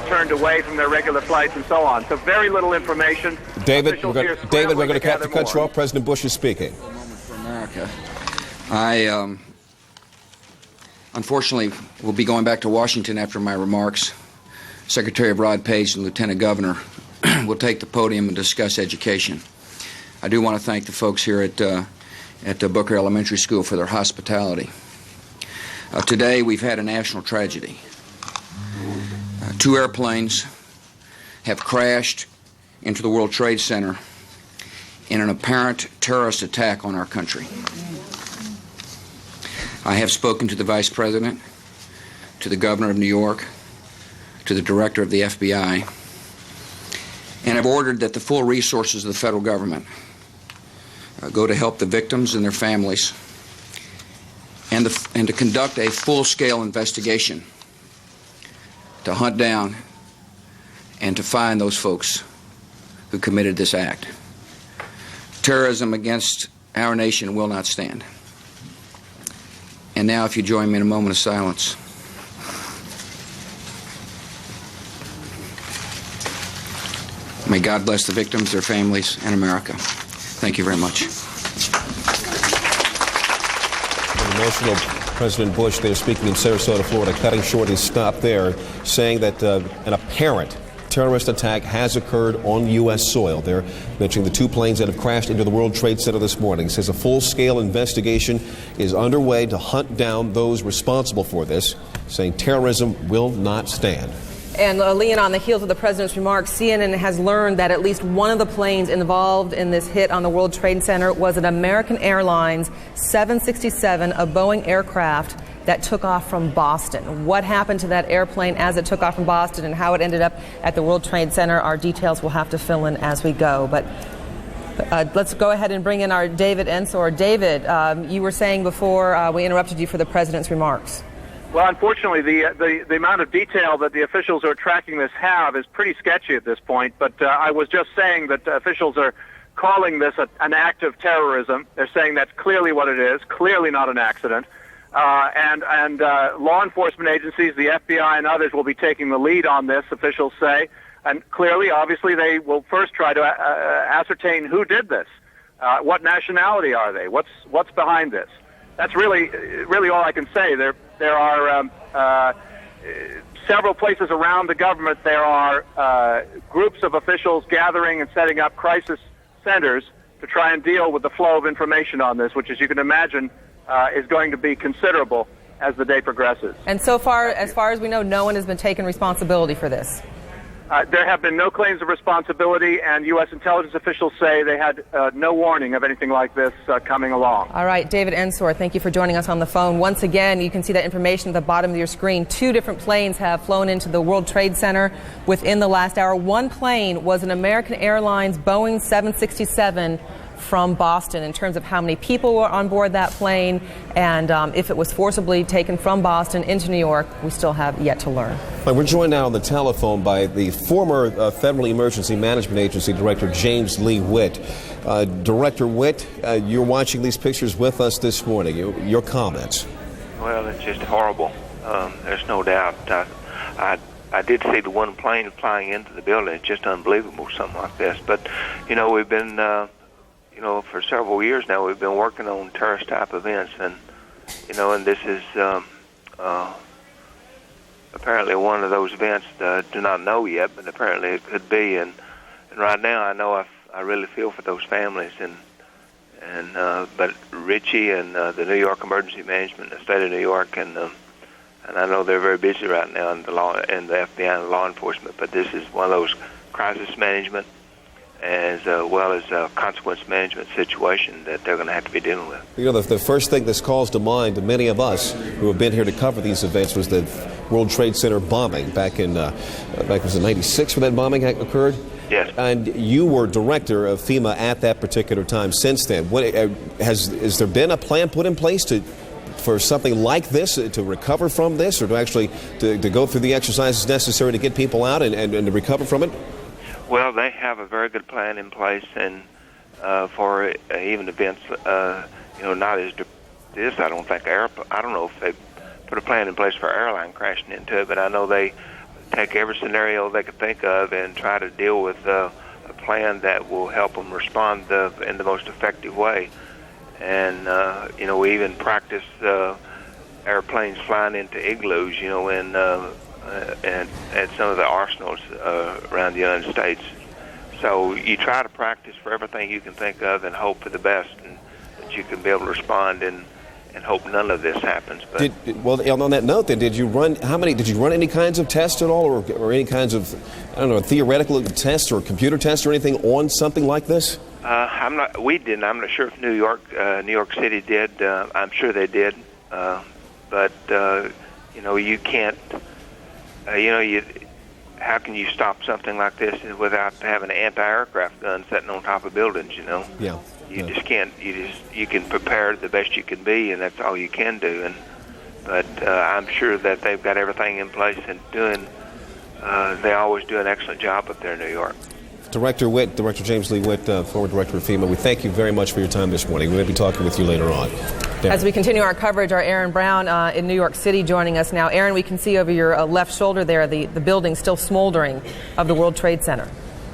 S: turned away from their regular flights, and so on. So very little information.
J: David, we're going to have to cut you off. President Bush is speaking.
T: For America, I unfortunately will be going back to Washington after my remarks. Secretary Rod Page and Lieutenant Governor will take the podium and discuss education. I do want to thank the folks here at Booker Elementary School for their hospitality. Today we've had a national tragedy. 2 airplanes have crashed into the World Trade Center in an apparent terrorist attack on our country. I have spoken to the Vice President, to the Governor of New York, to the Director of the FBI, and have ordered that the full resources of the federal government go to help the victims and their families, and to conduct a full-scale investigation to hunt down and to find those folks who committed this act. Terrorism against our nation will not stand. And now, if you join me in a moment of silence. May God bless the victims, their families, and America. Thank you very much.
J: Emotional President Bush there speaking in Sarasota, Florida, cutting short his stop there, saying that an apparent terrorist attack has occurred on U.S. soil. They're mentioning the 2 planes that have crashed into the World Trade Center this morning. He says a full-scale investigation is underway to hunt down those responsible for this, saying terrorism will not stand.
L: And Leon, on the heels of the president's remarks, CNN has learned that at least one of the planes involved in this hit on the World Trade Center was an American Airlines 767, a Boeing aircraft that took off from Boston. What happened to that airplane as it took off from Boston and how it ended up at the World Trade Center, our details will have to fill in as we go. But let's go ahead and bring in our David Enzor. David, you were saying before we interrupted you for the president's remarks.
S: Well, unfortunately, the amount of detail that the officials who are tracking this have is pretty sketchy at this point. But I was just saying that officials are calling this an act of terrorism. They're saying that's clearly what it is, clearly not an accident. And law enforcement agencies, the FBI and others, will be taking the lead on this, officials say. And clearly, obviously, they will first try to ascertain who did this. What nationality are they? What's behind this? That's really all I can say. There are several places around the government. There are groups of officials gathering and setting up crisis centers to try and deal with the flow of information on this, which, as you can imagine, is going to be considerable as the day progresses.
L: And so far, as we know, no one has been taking responsibility for this.
S: There have been no claims of responsibility, and U.S. intelligence officials say they had no warning of anything like this coming along.
L: All right, David Enzor, thank you for joining us on the phone. Once again, you can see that information at the bottom of your screen. 2 different planes have flown into the World Trade Center within the last hour. One plane was an American Airlines Boeing 767 from Boston. In terms of how many people were on board that plane and if it was forcibly taken from Boston into New York, we still have yet to learn.
J: We're joined now on the telephone by the former Federal Emergency Management Agency Director James Lee Witt. Director Witt, you're watching these pictures with us this morning. Your comments?
U: Well, it's just horrible. There's no doubt. I I did see the one plane flying into the building. It's just unbelievable, something like this. But, we've been, for several years now, we've been working on terrorist-type events, and, and this is apparently one of those events that I do not know yet, but apparently it could be. And right now, I know I really feel for those families, but Richie and the New York Emergency Management, the state of New York, and I know they're very busy right now in the FBI and law enforcement. But this is one of those crisis management as well as consequence management situation that they're going to have to be dealing with.
J: The first thing this calls to mind to many of us who have been here to cover these events was the World Trade Center bombing back in was it '96 when that bombing occurred?
U: Yes.
J: And you were director of FEMA at that particular time. Since then, has there been a plan put in place for something like this, to recover from this, or to go through the exercises necessary to get people out and to recover from it?
U: Well, they have a very good plan in place, and for even events, not as this. I don't think I don't know if they put a plan in place for airline crashing into it, but I know they take every scenario they could think of and try to deal with a plan that will help them respond in the most effective way. And we even practice airplanes flying into igloos, and at some of the arsenals around the United States. So you try to practice for everything you can think of and hope for the best, and that you can be able to respond and hope none of this happens. But
J: on that note, then, did you run any kinds of tests at all, or any kinds of, theoretical tests or computer tests or anything on something like this?
U: We didn't. I'm not sure if New York City did. I'm sure they did. But you can't. How can you stop something like this without having an anti-aircraft gun sitting on top of buildings?
J: Yeah.
U: You just can't. You can prepare the best you can be, and that's all you can do. But I'm sure that they've got everything in place and doing. They always do an excellent job up there in New York.
J: Director James Lee Witt, former director of FEMA, we thank you very much for your time this morning. We may be talking with you later on.
L: As we continue our coverage, our Aaron Brown in New York City joining us now. Aaron, we can see over your left shoulder there the building still smoldering of the World Trade Center.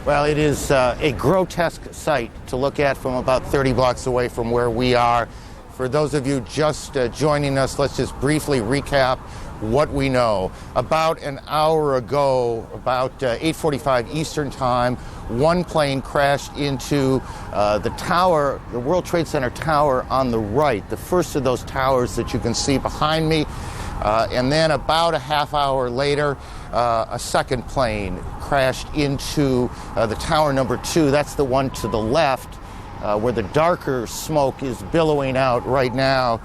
V: Well, it is a grotesque sight to look at from about 30 blocks away from where we are. For those of you just joining us, let's just briefly recap what we know. About an hour ago, about 8:45 Eastern Time, one plane crashed into the tower, the World Trade Center tower on the right, the first of those towers that you can see behind me. And then about a half hour later, a second plane crashed into the tower number 2. That's the one to the left, where the darker smoke is billowing out right now.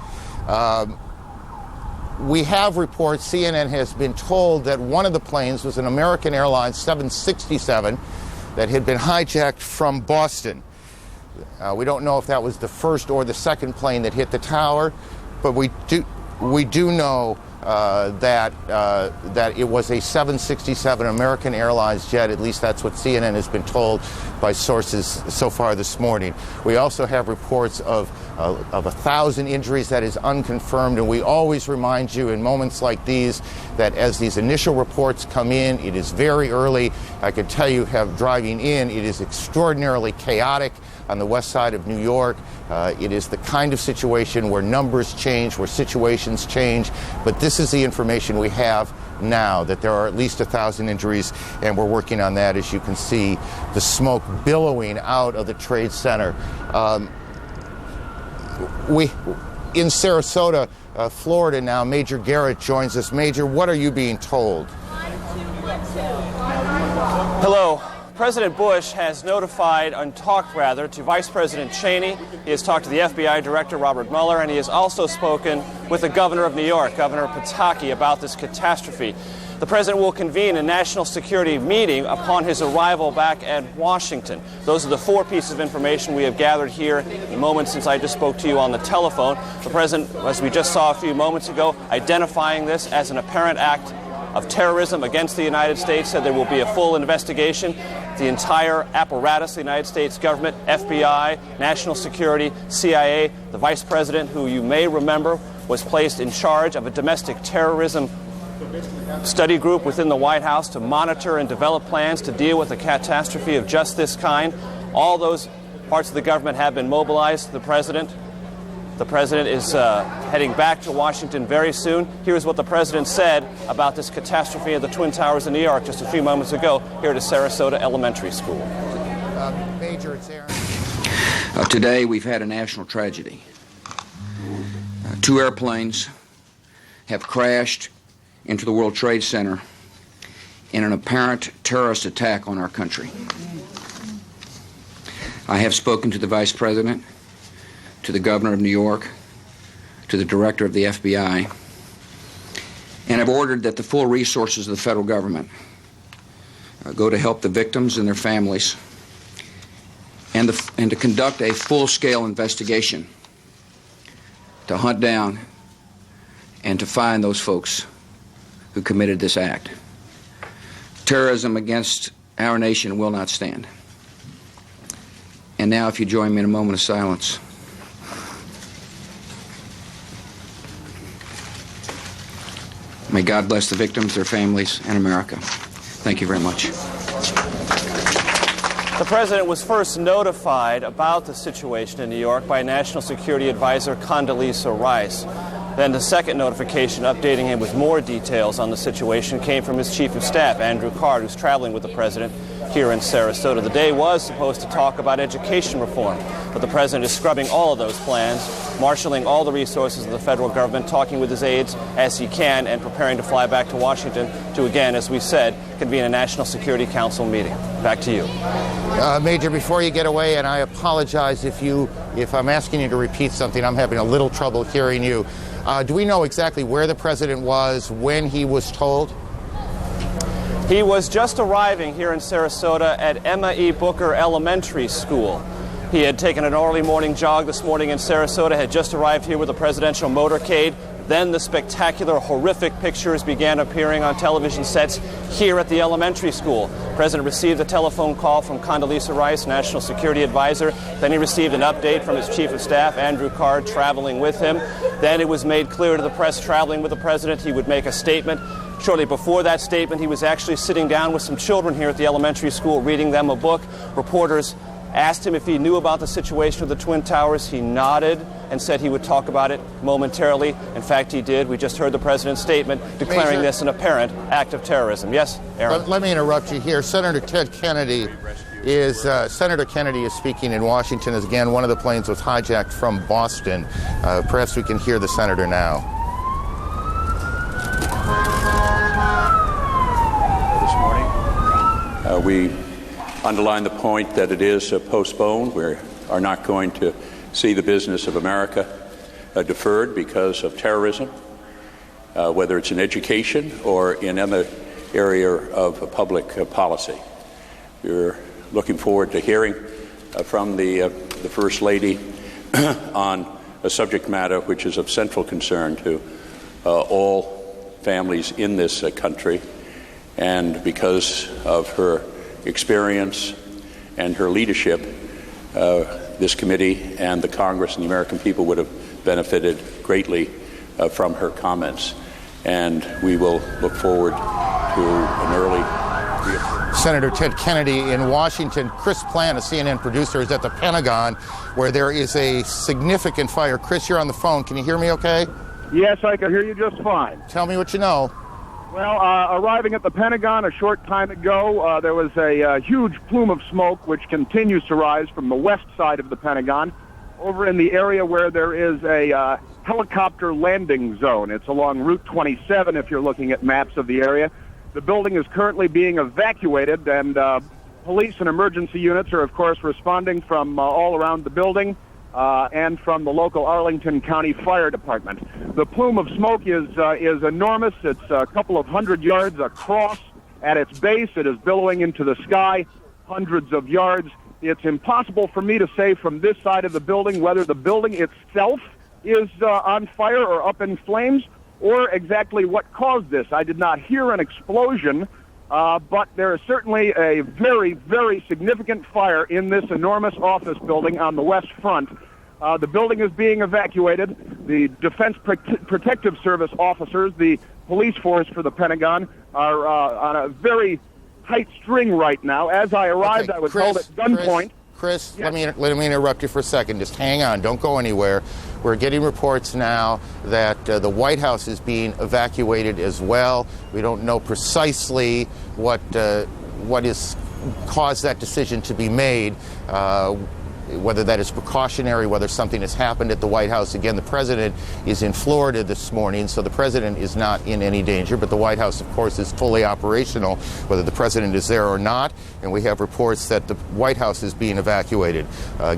V: We have reports, CNN has been told that one of the planes was an American Airlines 767 that had been hijacked from Boston. We don't know if that was the first or the second plane that hit the tower, but we do know that it was a 767 American Airlines jet. At least that's what CNN has been told by sources so far this morning. We also have reports of 1,000 injuries. That is unconfirmed, and we always remind you in moments like these that as these initial reports come in, it is very early. I can tell you, driving in, it is extraordinarily chaotic on the west side of New York. It is the kind of situation where numbers change, where situations change, but this is the information we have now, that there are at least 1,000 injuries, and we're working on that. As you can see, the smoke billowing out of the Trade Center. In Sarasota, Florida now, Major Garrett joins us. Major, what are you being told?
W: Hello. President Bush has notified, and talked rather, to Vice President Cheney. He has talked to the FBI Director, Robert Mueller, and he has also spoken with the Governor of New York, Governor Pataki, about this catastrophe. The President will convene a national security meeting upon his arrival back at Washington. Those are the 4 pieces of information we have gathered here in the moments since I just spoke to you on the telephone. The President, as we just saw a few moments ago, identifying this as an apparent act of terrorism against the United States, said there will be a full investigation. The entire apparatus, the United States government, FBI, national security, CIA, the Vice President, who you may remember was placed in charge of a domestic terrorism study group within the White House to monitor and develop plans to deal with a catastrophe of just this kind. All those parts of the government have been mobilized. The president is heading back to Washington very soon. Here's what the president said about this catastrophe at the Twin Towers in New York just a few moments ago here at a Sarasota elementary school.
V: Major, it's Aaron.
T: Today we've had a national tragedy. 2 airplanes have crashed into the World Trade Center in an apparent terrorist attack on our country. I have spoken to the Vice President, to the Governor of New York, to the Director of the FBI, and have ordered that the full resources of the federal government go to help the victims and their families and to conduct a full-scale investigation to hunt down and to find those folks who committed this act. Terrorism against our nation will not stand. And now, if you join me in a moment of silence. May God bless the victims, their families, and America. Thank you very much.
W: The president was first notified about the situation in New York by National Security Advisor Condoleezza Rice. Then the second notification updating him with more details on the situation came from his chief of staff, Andrew Card, who's traveling with the president here in Sarasota. The day was supposed to talk about education reform, but the president is scrubbing all of those plans, marshaling all the resources of the federal government, talking with his aides as he can, and preparing to fly back to Washington to, again, as we said, convene a National Security Council meeting. Back to you.
V: Major, before you get away, and I apologize if I'm asking you to repeat something, I'm having a little trouble hearing you. Do we know exactly where the president was when he was told?
W: He was just arriving here in Sarasota at Emma E. Booker Elementary School. He had taken an early morning jog this morning in Sarasota, had just arrived here with a presidential motorcade. Then the spectacular, horrific pictures began appearing on television sets here at the elementary school. The president received a telephone call from Condoleezza Rice, National Security Advisor. Then he received an update from his chief of staff, Andrew Card, traveling with him. Then it was made clear to the press, traveling with the president, he would make a statement. Shortly before that statement, he was actually sitting down with some children here at the elementary school, reading them a book. Reporters asked him if he knew about the situation with the Twin Towers. He nodded and said he would talk about it momentarily. In fact, he did. We just heard the president's statement declaring
V: Major,
W: this an apparent act of terrorism. Yes, Aaron?
V: Let me interrupt you here. Senator Kennedy is speaking in Washington as, again, one of the planes was hijacked from Boston. Perhaps we can hear the senator now.
C: This morning, we underline the point that it is postponed. We are not going to see the business of America deferred because of terrorism, whether it's in education or in any area of public policy. We're looking forward to hearing from the First Lady on a subject matter which is of central concern to all families in this country, and because of her experience and her leadership, this committee and the Congress and the American people would have benefited greatly from her comments. And we will look forward to an early...
V: Senator Ted Kennedy in Washington. Chris Plant, a CNN producer, is at the Pentagon, where there is a significant fire. Chris, you're on the phone. Can you hear me okay?
D: Yes, I can hear you just fine.
V: Tell me what you know.
D: Well, arriving at the Pentagon a short time ago, there was a huge plume of smoke which continues to rise from the west side of the Pentagon over in the area where there is a helicopter landing zone. It's along Route 27 if you're looking at maps of the area. The building is currently being evacuated, and police and emergency units are, of course, responding from all around the building and from the local Arlington County Fire Department. The plume of smoke is enormous. It's a couple of hundred yards across at its base. It is billowing into the sky hundreds of yards. It's impossible for me to say from this side of the building whether the building itself is on fire or up in flames, or exactly what caused this. I did not hear an explosion, but there is certainly a very, very significant fire in this enormous office building on the west front. The building is being evacuated. The Defense Protective Service officers, the police force for the Pentagon are on a very tight string right now. As I arrived,
V: Okay,
D: I was held at gunpoint.
V: Chris, let me interrupt you for a second. Just hang on. Don't go anywhere. We're getting reports now that the White House is being evacuated as well. We don't know precisely what has caused that decision to be made, whether that is precautionary, whether something has happened at the White House. Again, the president is in Florida this morning, so the president is not in any danger, but the White House, of course, is fully operational, whether the president is there or not, and we have reports that the White House is being evacuated.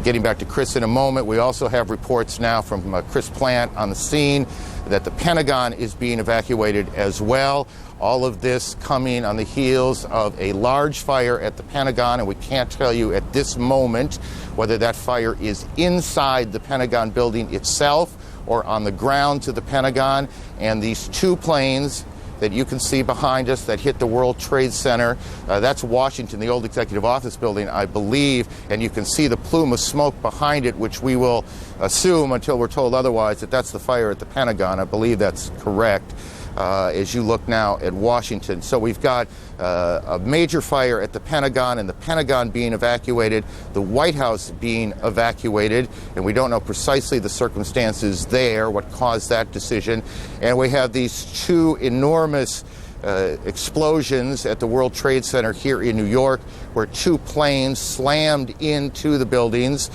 V: Getting back to Chris in a moment, we also have reports now from Chris Plant on the scene that the Pentagon is being evacuated as well. All of this coming on the heels of a large fire at the Pentagon, and we can't tell you at this moment whether that fire is inside the Pentagon building itself or on the ground to the Pentagon. And these two planes that you can see behind us that hit the World Trade Center, that's Washington, the old executive office building, I believe, and you can see the plume of smoke behind it, which we will assume until we're told otherwise that that's the fire at the Pentagon. I believe that's correct. As you look now at Washington. So we've got a major fire at the Pentagon, and the Pentagon being evacuated, the White House being evacuated, and we don't know precisely the circumstances there, what caused that decision. And we have these two enormous explosions at the World Trade Center here in New York, where two planes slammed into the buildings.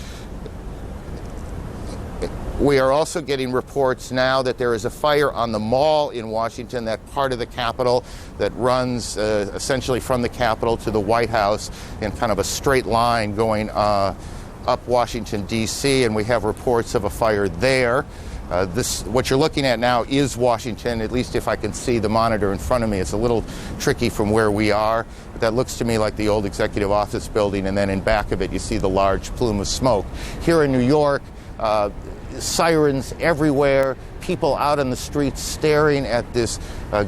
V: We are also getting reports now that there is a fire on the Mall in Washington, that part of the Capitol that runs essentially from the Capitol to the White House in kind of a straight line going up Washington, D.C., and we have reports of a fire there. What you're looking at now is Washington, at least if I can see the monitor in front of me. It's a little tricky from where we are, but that looks to me like the old executive office building, and then in back of it you see the large plume of smoke. Here in New York, sirens everywhere, people out on the streets staring at this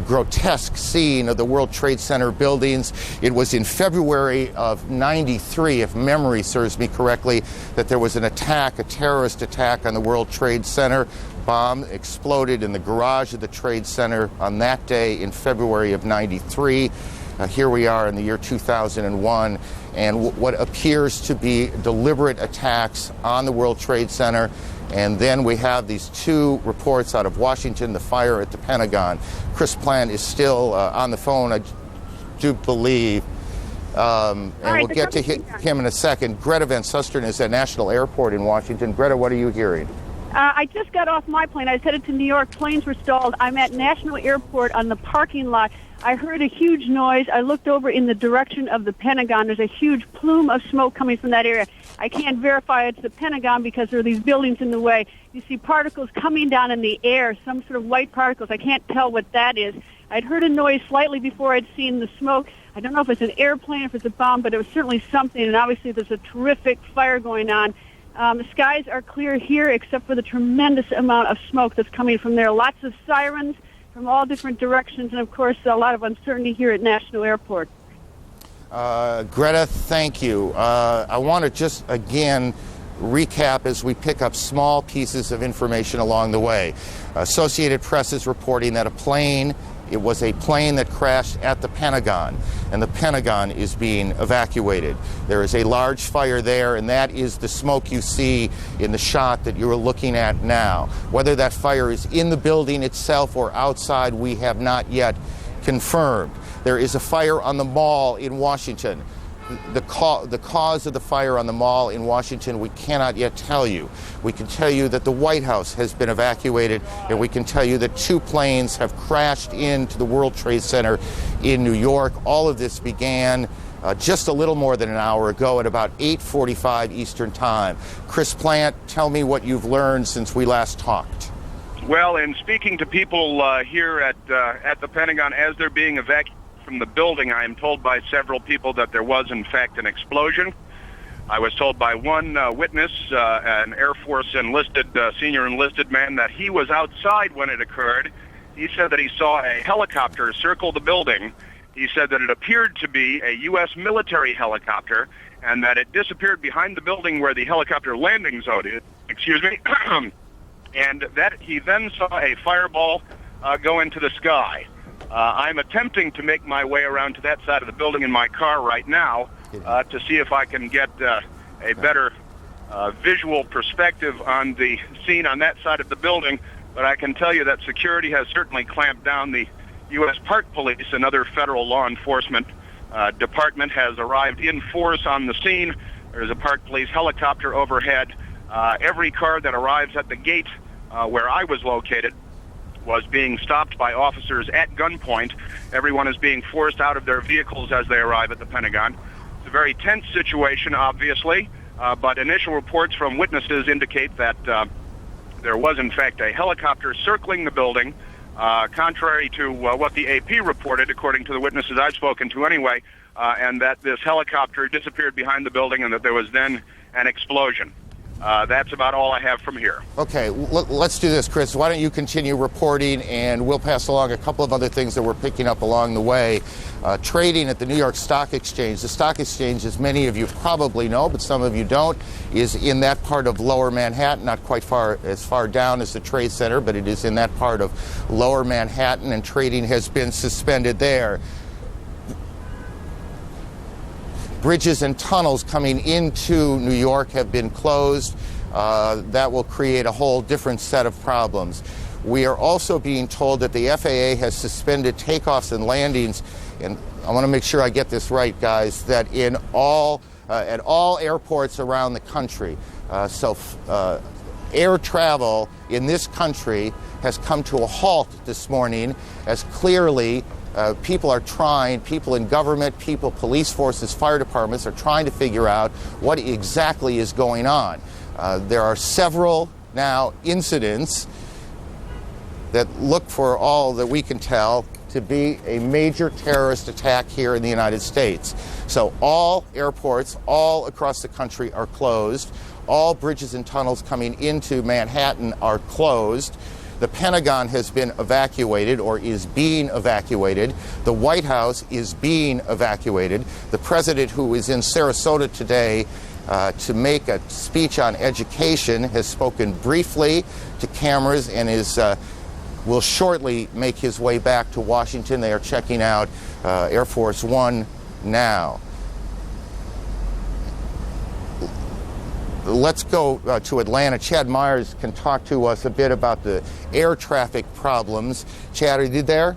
V: grotesque scene of the World Trade Center buildings. It was in February of '93, if memory serves me correctly, that there was an attack, a terrorist attack on the World Trade Center. Bomb exploded in the garage of the Trade Center on that day in February of '93. Here we are in the year 2001, and what appears to be deliberate attacks on the World Trade Center. And then we have these two reports out of Washington, the fire at the Pentagon. Chris Plant is still on the phone, I do believe, and we'll get to him in a second. Greta Van Susteren is at National Airport in Washington. Greta, what are you hearing?
B: I just got off my plane. I was headed to New York. Planes were stalled. I'm at National Airport on the parking lot. I heard a huge noise. I looked over in the direction of the Pentagon. There's a huge plume of smoke coming from that area. I can't verify it's the Pentagon because there are these buildings in the way. You see particles coming down in the air, some sort of white particles. I can't tell what that is. I'd heard a noise slightly before I'd seen the smoke. I don't know if it's an airplane, if it's a bomb, but it was certainly something, and obviously there's a terrific fire going on. The skies are clear here except for the tremendous amount of smoke that's coming from there. Lots of sirens from all different directions, and of course a lot of uncertainty here at National Airport.
V: Greta, thank you. I want to just again recap as we pick up small pieces of information along the way. Associated Press is reporting that it was a plane that crashed at the Pentagon, and the Pentagon is being evacuated. There is a large fire there, and that is the smoke you see in the shot that you're looking at now. Whether that fire is in the building itself or outside, we have not yet confirmed. There is a fire on the Mall in Washington. The cause of the fire on the Mall in Washington, we cannot yet tell you. We can tell you that the White House has been evacuated, and we can tell you that two planes have crashed into the World Trade Center in New York. All of this began just a little more than an hour ago at about 8:45 Eastern Time. Chris Plant, tell me what you've learned since we last talked.
E: Well, in speaking to people here at the Pentagon as they're being evacuated from the building, I am told by several people that there was, in fact, an explosion. I was told by one witness, an Air Force senior enlisted man, that he was outside when it occurred. He said that he saw a helicopter circle the building. He said that it appeared to be a U.S. military helicopter, and that it disappeared behind the building where the helicopter landing zone is. And that he then saw a fireball go into the sky. I'm attempting to make my way around to that side of the building in my car right now to see if I can get a better visual perspective on the scene on that side of the building. But I can tell you that security has certainly clamped down. The U.S. Park Police, another federal law enforcement department, has arrived in force on the scene. There's a Park Police helicopter overhead. Every car that arrives at the gate where I was located was being stopped by officers at gunpoint. Everyone is being forced out of their vehicles as they arrive at the Pentagon. It's a very tense situation, obviously, but initial reports from witnesses indicate that there was, in fact, a helicopter circling the building, contrary to what the AP reported, according to the witnesses I've spoken to anyway, and that this helicopter disappeared behind the building and that there was then an explosion. That's about all I have from here.
V: Okay, let's do this, Chris. Why don't you continue reporting, and we'll pass along a couple of other things that we're picking up along the way. Trading at the New York Stock Exchange. The stock exchange, as many of you probably know, but some of you don't, is in that part of Lower Manhattan, not quite as far down as the Trade Center, but it is in that part of Lower Manhattan, and trading has been suspended there. Bridges and tunnels coming into New York have been closed. That will create a whole different set of problems. We are also being told that the FAA has suspended takeoffs and landings, and I want to make sure I get this right, guys, that at all airports around the country. Air travel in this country has come to a halt this morning, as clearly people in government, police forces, fire departments are trying to figure out what exactly is going on. There are several now incidents that look, for all that we can tell, to be a major terrorist attack here in the United States. So all airports all across the country are closed. All bridges and tunnels coming into Manhattan are closed. The Pentagon has been evacuated, or is being evacuated. The White House is being evacuated. The president, who is in Sarasota today to make a speech on education, has spoken briefly to cameras and will shortly make his way back to Washington. They are checking out Air Force One now. Let's go to Atlanta. Chad Myers can talk to us a bit about the air traffic problems. Chad, are you there?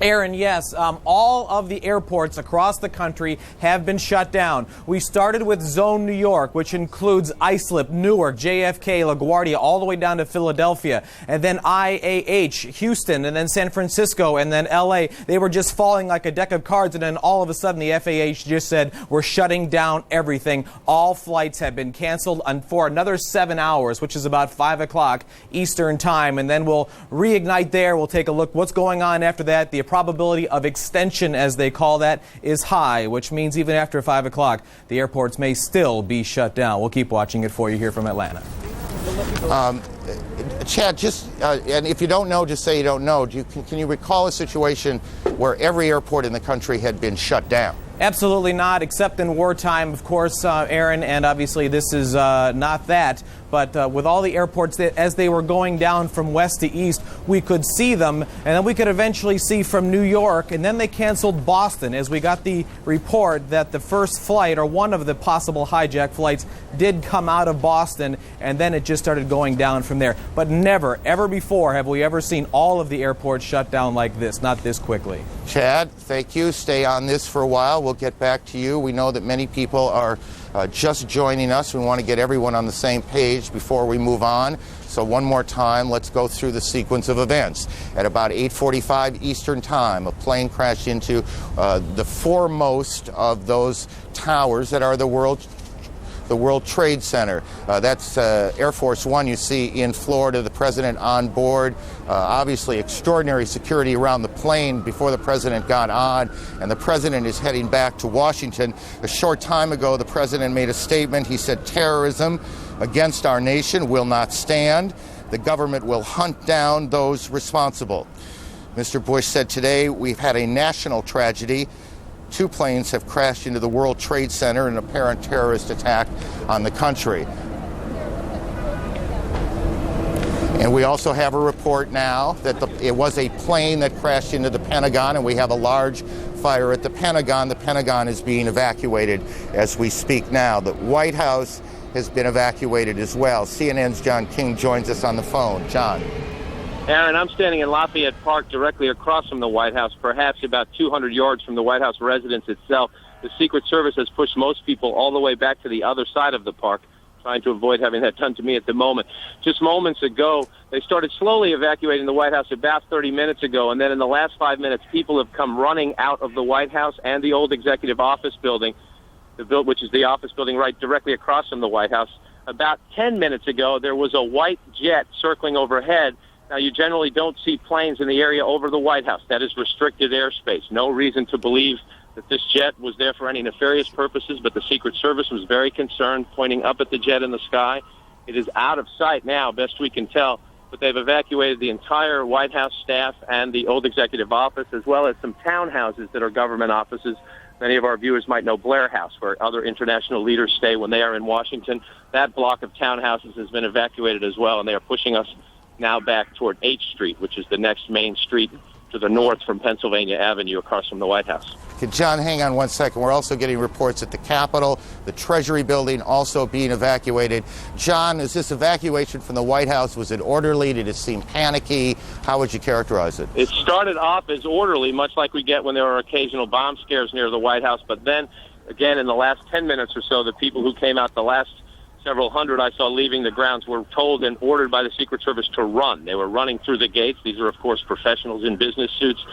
F: Aaron, yes. All of the airports across the country have been shut down. We started with Zone New York, which includes Islip, Newark, JFK, LaGuardia, all the way down to Philadelphia, and then IAH, Houston, and then San Francisco, and then LA. They were just falling like a deck of cards, and then all of a sudden the FAA just said, we're shutting down everything. All flights have been canceled for another 7 hours, which is about 5 o'clock Eastern time, and then we'll reignite there. We'll take a look what's going on after that. The probability of extension, as they call that, is high, which means even after 5 o'clock, the airports may still be shut down. We'll keep watching it for you here from Atlanta.
V: Chad, and if you don't know, just say you don't know. Can you recall a situation where every airport in the country had been shut down?
F: Absolutely not, except in wartime, of course, Aaron, and obviously this is not that. But with all the airports, as they were going down from west to east, we could see them, and then we could eventually see from New York, and then they canceled Boston, as we got the report that the first flight, or one of the possible hijack flights, did come out of Boston, and then it just started going down from there. But never, ever before have we ever seen all of the airports shut down like this, not this quickly.
V: Chad, thank you. Stay on this for a while. We'll get back to you. We know that many people are just joining us. We want to get everyone on the same page before we move on. So one more time, let's go through the sequence of events. At about 8:45 Eastern Time, a plane crashed into the foremost of those towers that are the World Trade Center. That's Air Force One you see in Florida, the president on board. Obviously extraordinary security around the plane before the president got on, and the president is heading back to Washington. A short time ago, the president made a statement. He said, terrorism against our nation will not stand. The government will hunt down those responsible. Mr. Bush said today, we've had a national tragedy. 2 planes have crashed into the World Trade Center in an apparent terrorist attack on the country. And we also have a report now that it was a plane that crashed into the Pentagon, and we have a large fire at the Pentagon. The Pentagon is being evacuated as we speak now. The White House has been evacuated as well. CNN's John King joins us on the phone. John.
A: Aaron, I'm standing in Lafayette Park directly across from the White House, perhaps about 200 yards from the White House residence itself. The Secret Service has pushed most people all the way back to the other side of the park, trying to avoid having that done to me at the moment. Just moments ago, they started slowly evacuating the White House about 30 minutes ago, and then in the last 5 minutes, people have come running out of the White House and the old executive office building, which is the office building right directly across from the White House. About 10 minutes ago, there was a white jet circling overhead. Now, you generally don't see planes in the area over the White House. That is restricted airspace. No reason to believe that this jet was there for any nefarious purposes, but the Secret Service was very concerned, pointing up at the jet in the sky. It is out of sight now, best we can tell, but they've evacuated the entire White House staff and the old executive office, as well as some townhouses that are government offices. Many of our viewers might know Blair House, where other international leaders stay when they are in Washington. That block of townhouses has been evacuated as well, and they are pushing us now back toward H Street, which is the next main street to the north from Pennsylvania Avenue across from the White House.
V: Okay, John, hang on one second. We're also getting reports at the Capitol, the Treasury building also being evacuated. John, is this evacuation from the White House, was it orderly? Did it seem panicky? How would you characterize it?
A: It started off as orderly, much like we get when there are occasional bomb scares near the White House, but then, again, in the last 10 minutes or so, the people who came out the last several hundred I saw leaving the grounds were told and ordered by the Secret Service to run. They were running through the gates. These are, of course, professionals in business suits.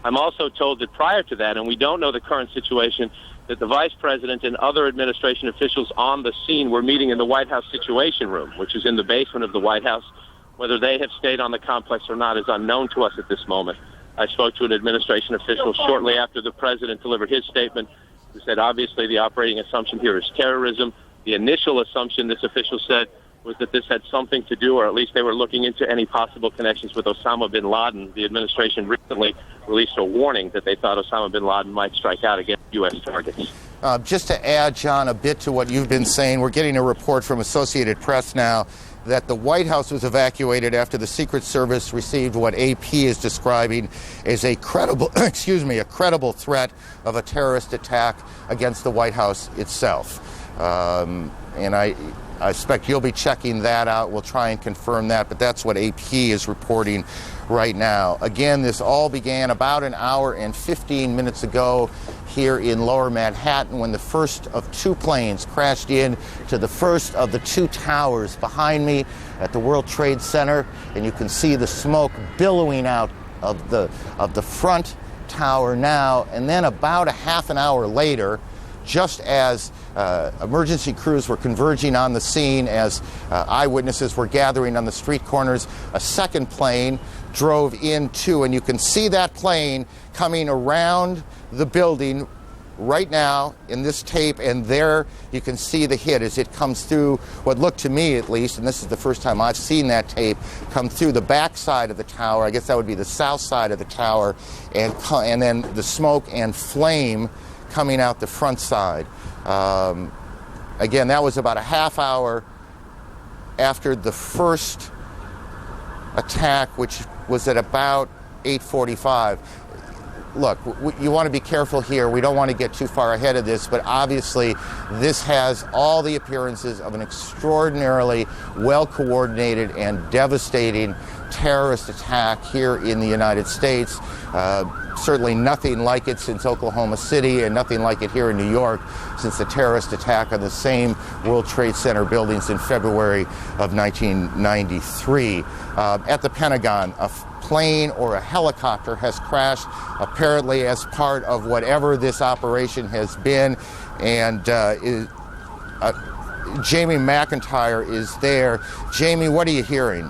A: I'm also told that prior to that, and we don't know the current situation, that the Vice President and other administration officials on the scene were meeting in the White House Situation Room, which is in the basement of the White House. Whether they have stayed on the complex or not is unknown to us at this moment. I spoke to an administration official shortly after the President delivered his statement, who said, obviously, the operating assumption here is terrorism. The initial assumption, this official said, was that this had something to do, or at least they were looking into any possible connections with Osama bin Laden. The administration recently released a warning that they thought Osama bin Laden might strike out against U.S. targets.
V: Just to add, John, a bit to what you've been saying, we're getting a report from Associated Press now that the White House was evacuated after the Secret Service received what AP is describing as a credible, a credible threat of a terrorist attack against the White House itself. And I expect you'll be checking that out. We'll try and confirm that, but that's what AP is reporting right now. Again, this all began about an hour and 15 minutes ago here in Lower Manhattan when the first of two planes crashed in to the first of the two towers behind me at the World Trade Center, and you can see the smoke billowing out of the front tower now. And then about a half an hour later, just as emergency crews were converging on the scene, as eyewitnesses were gathering on the street corners, a second plane drove in too, and you can see that plane coming around the building right now in this tape, and there you can see the hit as it comes through what looked to me, at least, and this is the first time I've seen that tape, come through the back side of the tower. I guess that would be the south side of the tower, and then the smoke and flame coming out the front side. Again, that was about a half hour after the first attack, which was at about 8:45. Look, you want to be careful here. We don't want to get too far ahead of this, but obviously this has all the appearances of an extraordinarily well-coordinated and devastating terrorist attack here in the United States. Certainly nothing like it since Oklahoma City, and nothing like it here in New York since the terrorist attack on the same World Trade Center buildings in February of 1993. At the Pentagon, a plane or a helicopter has crashed, apparently as part of whatever this operation has been, and Jamie McIntyre is there. Jamie, what are you hearing?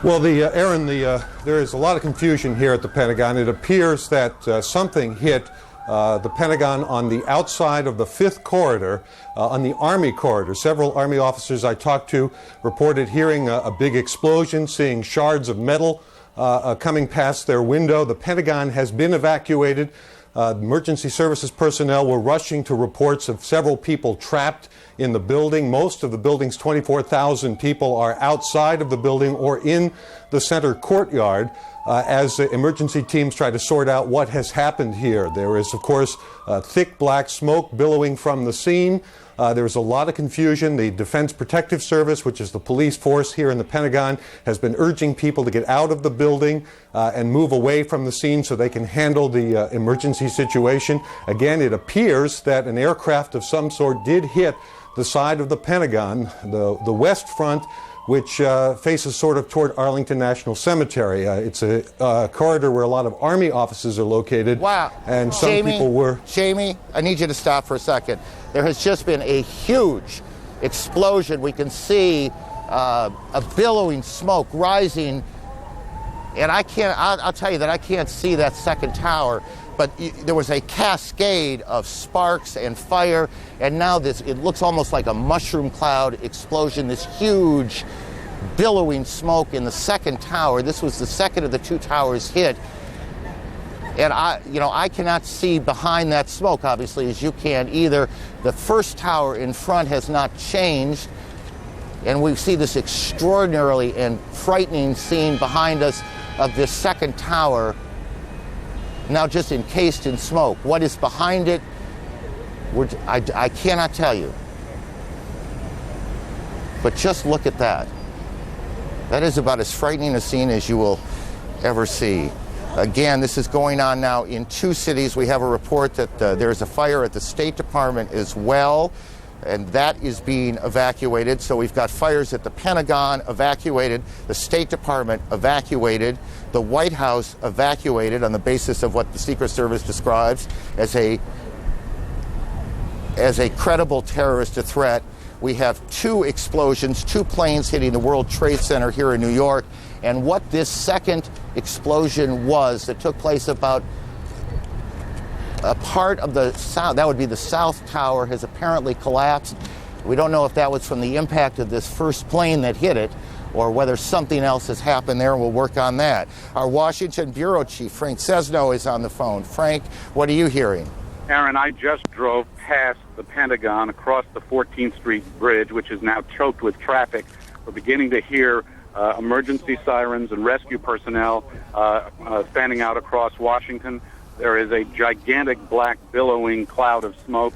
G: Well, Aaron, there is a lot of confusion here at the Pentagon. It appears that something hit the Pentagon on the outside of the 5th corridor, on the Army corridor. Several Army officers I talked to reported hearing a big explosion, seeing shards of metal coming past their window. The Pentagon has been evacuated. Emergency services personnel were rushing to reports of several people trapped in the building. Most of the building's 24,000 people are outside of the building or in the center courtyard as emergency teams try to sort out what has happened here. There is, of course, thick black smoke billowing from the scene. There's a lot of confusion. The Defense Protective Service, which is the police force here in the Pentagon, has been urging people to get out of the building and move away from the scene so they can handle the emergency situation. Again, it appears that an aircraft of some sort did hit the side of the Pentagon, the west front, which faces sort of toward Arlington National Cemetery. It's a corridor where a lot of Army offices are located.
V: Wow.
G: And some people were...
V: Jamie, I need you to stop for a second. There has just been a huge explosion. We can see a billowing smoke rising. And I'll tell you that I can't see that second tower, but there was a cascade of sparks and fire, and now it looks almost like a mushroom cloud explosion, this huge billowing smoke in the second tower. This was the second of the two towers hit. And I cannot see behind that smoke, obviously, as you can either. The first tower in front has not changed, and we see this extraordinarily and frightening scene behind us of this second tower, now just encased in smoke. What is behind it, I cannot tell you. But just look at that. That is about as frightening a scene as you will ever see. Again, this is going on now in two cities. We have a report that there's a fire at the State Department as well, and that is being evacuated. So we've got fires at the Pentagon evacuated, the State Department evacuated, the White House evacuated on the basis of what the Secret Service describes as a credible terrorist threat. We have two explosions, two planes hitting the World Trade Center here in New York. And what this second explosion was that took place about a part of the south, that would be the South Tower, has apparently collapsed. We don't know if that was from the impact of this first plane that hit it or whether something else has happened there, and we'll work on that. Our Washington Bureau Chief, Frank Cesno, is on the phone. Frank, what are you hearing?
K: Aaron, I just drove past the Pentagon across the 14th Street Bridge, which is now choked with traffic. We're beginning to hear emergency sirens and rescue personnel standing out across Washington. There is a gigantic black billowing cloud of smoke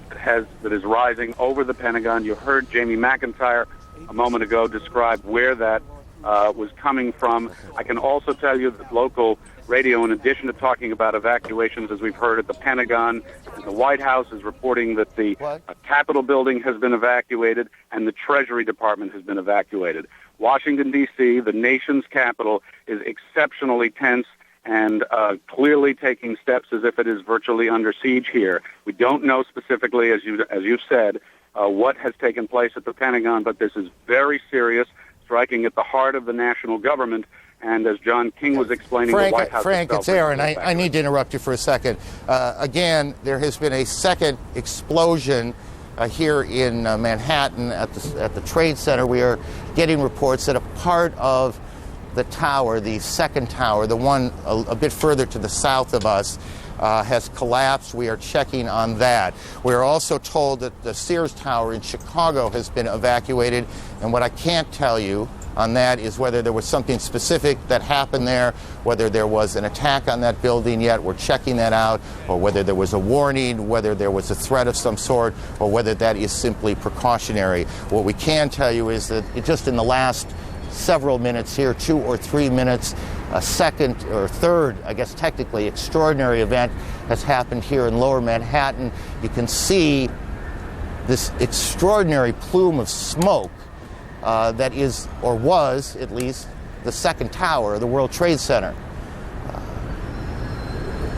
K: that is rising over the Pentagon. You heard Jamie McIntyre a moment ago describe where that was coming from. I can also tell you that local radio, in addition to talking about evacuations, as we've heard at the Pentagon, and the White House is reporting that the Capitol building has been evacuated and the Treasury Department has been evacuated. Washington, D.C., the nation's capital, is exceptionally tense and clearly taking steps as if it is virtually under siege here. We don't know specifically, as you've said, what has taken place at the Pentagon, but this is very serious, striking at the heart of the national government. And as John King was explaining, the White House
V: Frank, it's Aaron. I need to interrupt you for a second. Again, there has been a second explosion here in Manhattan at the Trade Center. We are getting reports that a part of the tower, the second tower, the one a bit further to the south of us, has collapsed. We are checking on that. We are also told that the Sears Tower in Chicago has been evacuated, and what I can't tell you on that is whether there was something specific that happened there, whether there was an attack on that building yet, we're checking that out, or whether there was a warning, whether there was a threat of some sort, or whether that is simply precautionary. What we can tell you is that just in the last several minutes here, 2 or 3 minutes, a second or third, I guess technically, extraordinary event has happened here in Lower Manhattan. You can see this extraordinary plume of smoke that is, or was at least, the second tower of the World Trade Center.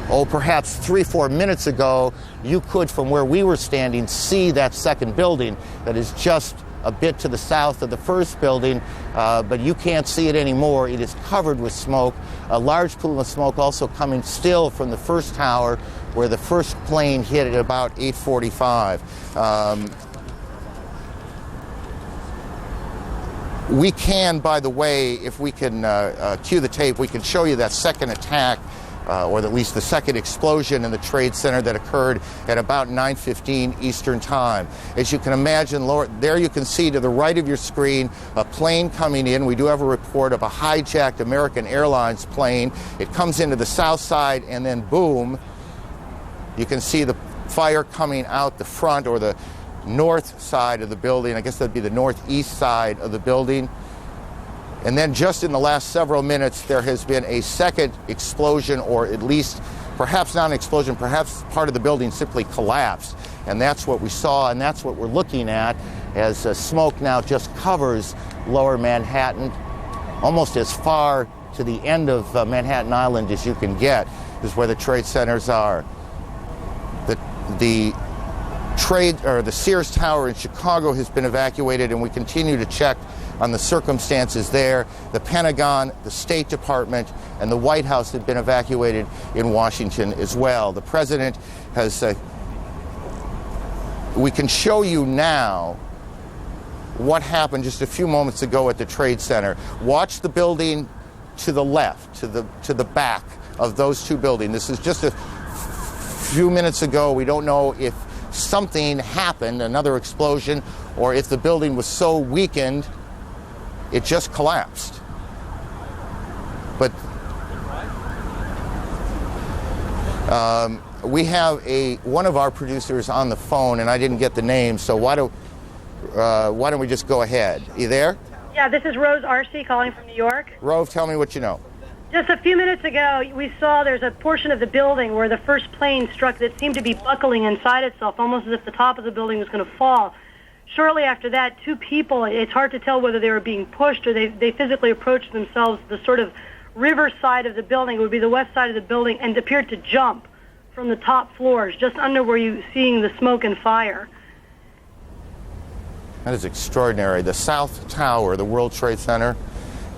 V: Perhaps 3-4 minutes ago, you could, from where we were standing, see that second building that is just a bit to the south of the first building, but you can't see it anymore. It is covered with smoke. A large plume of smoke also coming still from the first tower, where the first plane hit at about 8:45. We can, by the way, if we can cue the tape, we can show you that second attack or at least the second explosion in the Trade Center that occurred at about 9:15 Eastern Time. As you can imagine, there you can see to the right of your screen a plane coming in. We do have a report of a hijacked American Airlines plane. It comes into the south side and then boom, you can see the fire coming out the front or the north side of the building. I guess that'd be the northeast side of the building. And then just in the last several minutes, there has been a second explosion, or at least perhaps not an explosion, perhaps part of the building simply collapsed. And that's what we saw, and that's what we're looking at as smoke now just covers lower Manhattan, almost as far to the end of Manhattan Island as you can get is where the trade centers are. The Sears Tower in Chicago has been evacuated, and we continue to check on the circumstances there. The Pentagon, the State Department, and the White House have been evacuated in Washington as well. The president has, we can show you now what happened just a few moments ago at the Trade Center. Watch the building to the left, to the back of those two buildings. This is just a few minutes ago. We don't know if something happened, another explosion, or if the building was so weakened it just collapsed. But we have one of our producers on the phone, and I didn't get the name, so why don't we just go ahead? Are you there?
M: Yeah, this is Rose Arcee calling from New York.
V: Rose, tell me what you know.
M: Just a few minutes ago, we saw there's a portion of the building where the first plane struck that seemed to be buckling inside itself, almost as if the top of the building was going to fall. Shortly after that, two people, it's hard to tell whether they were being pushed or they physically approached themselves the sort of river side of the building, it would be the west side of the building, and appeared to jump from the top floors, just under where you're seeing the smoke and fire.
V: That is extraordinary. The South Tower, the World Trade Center,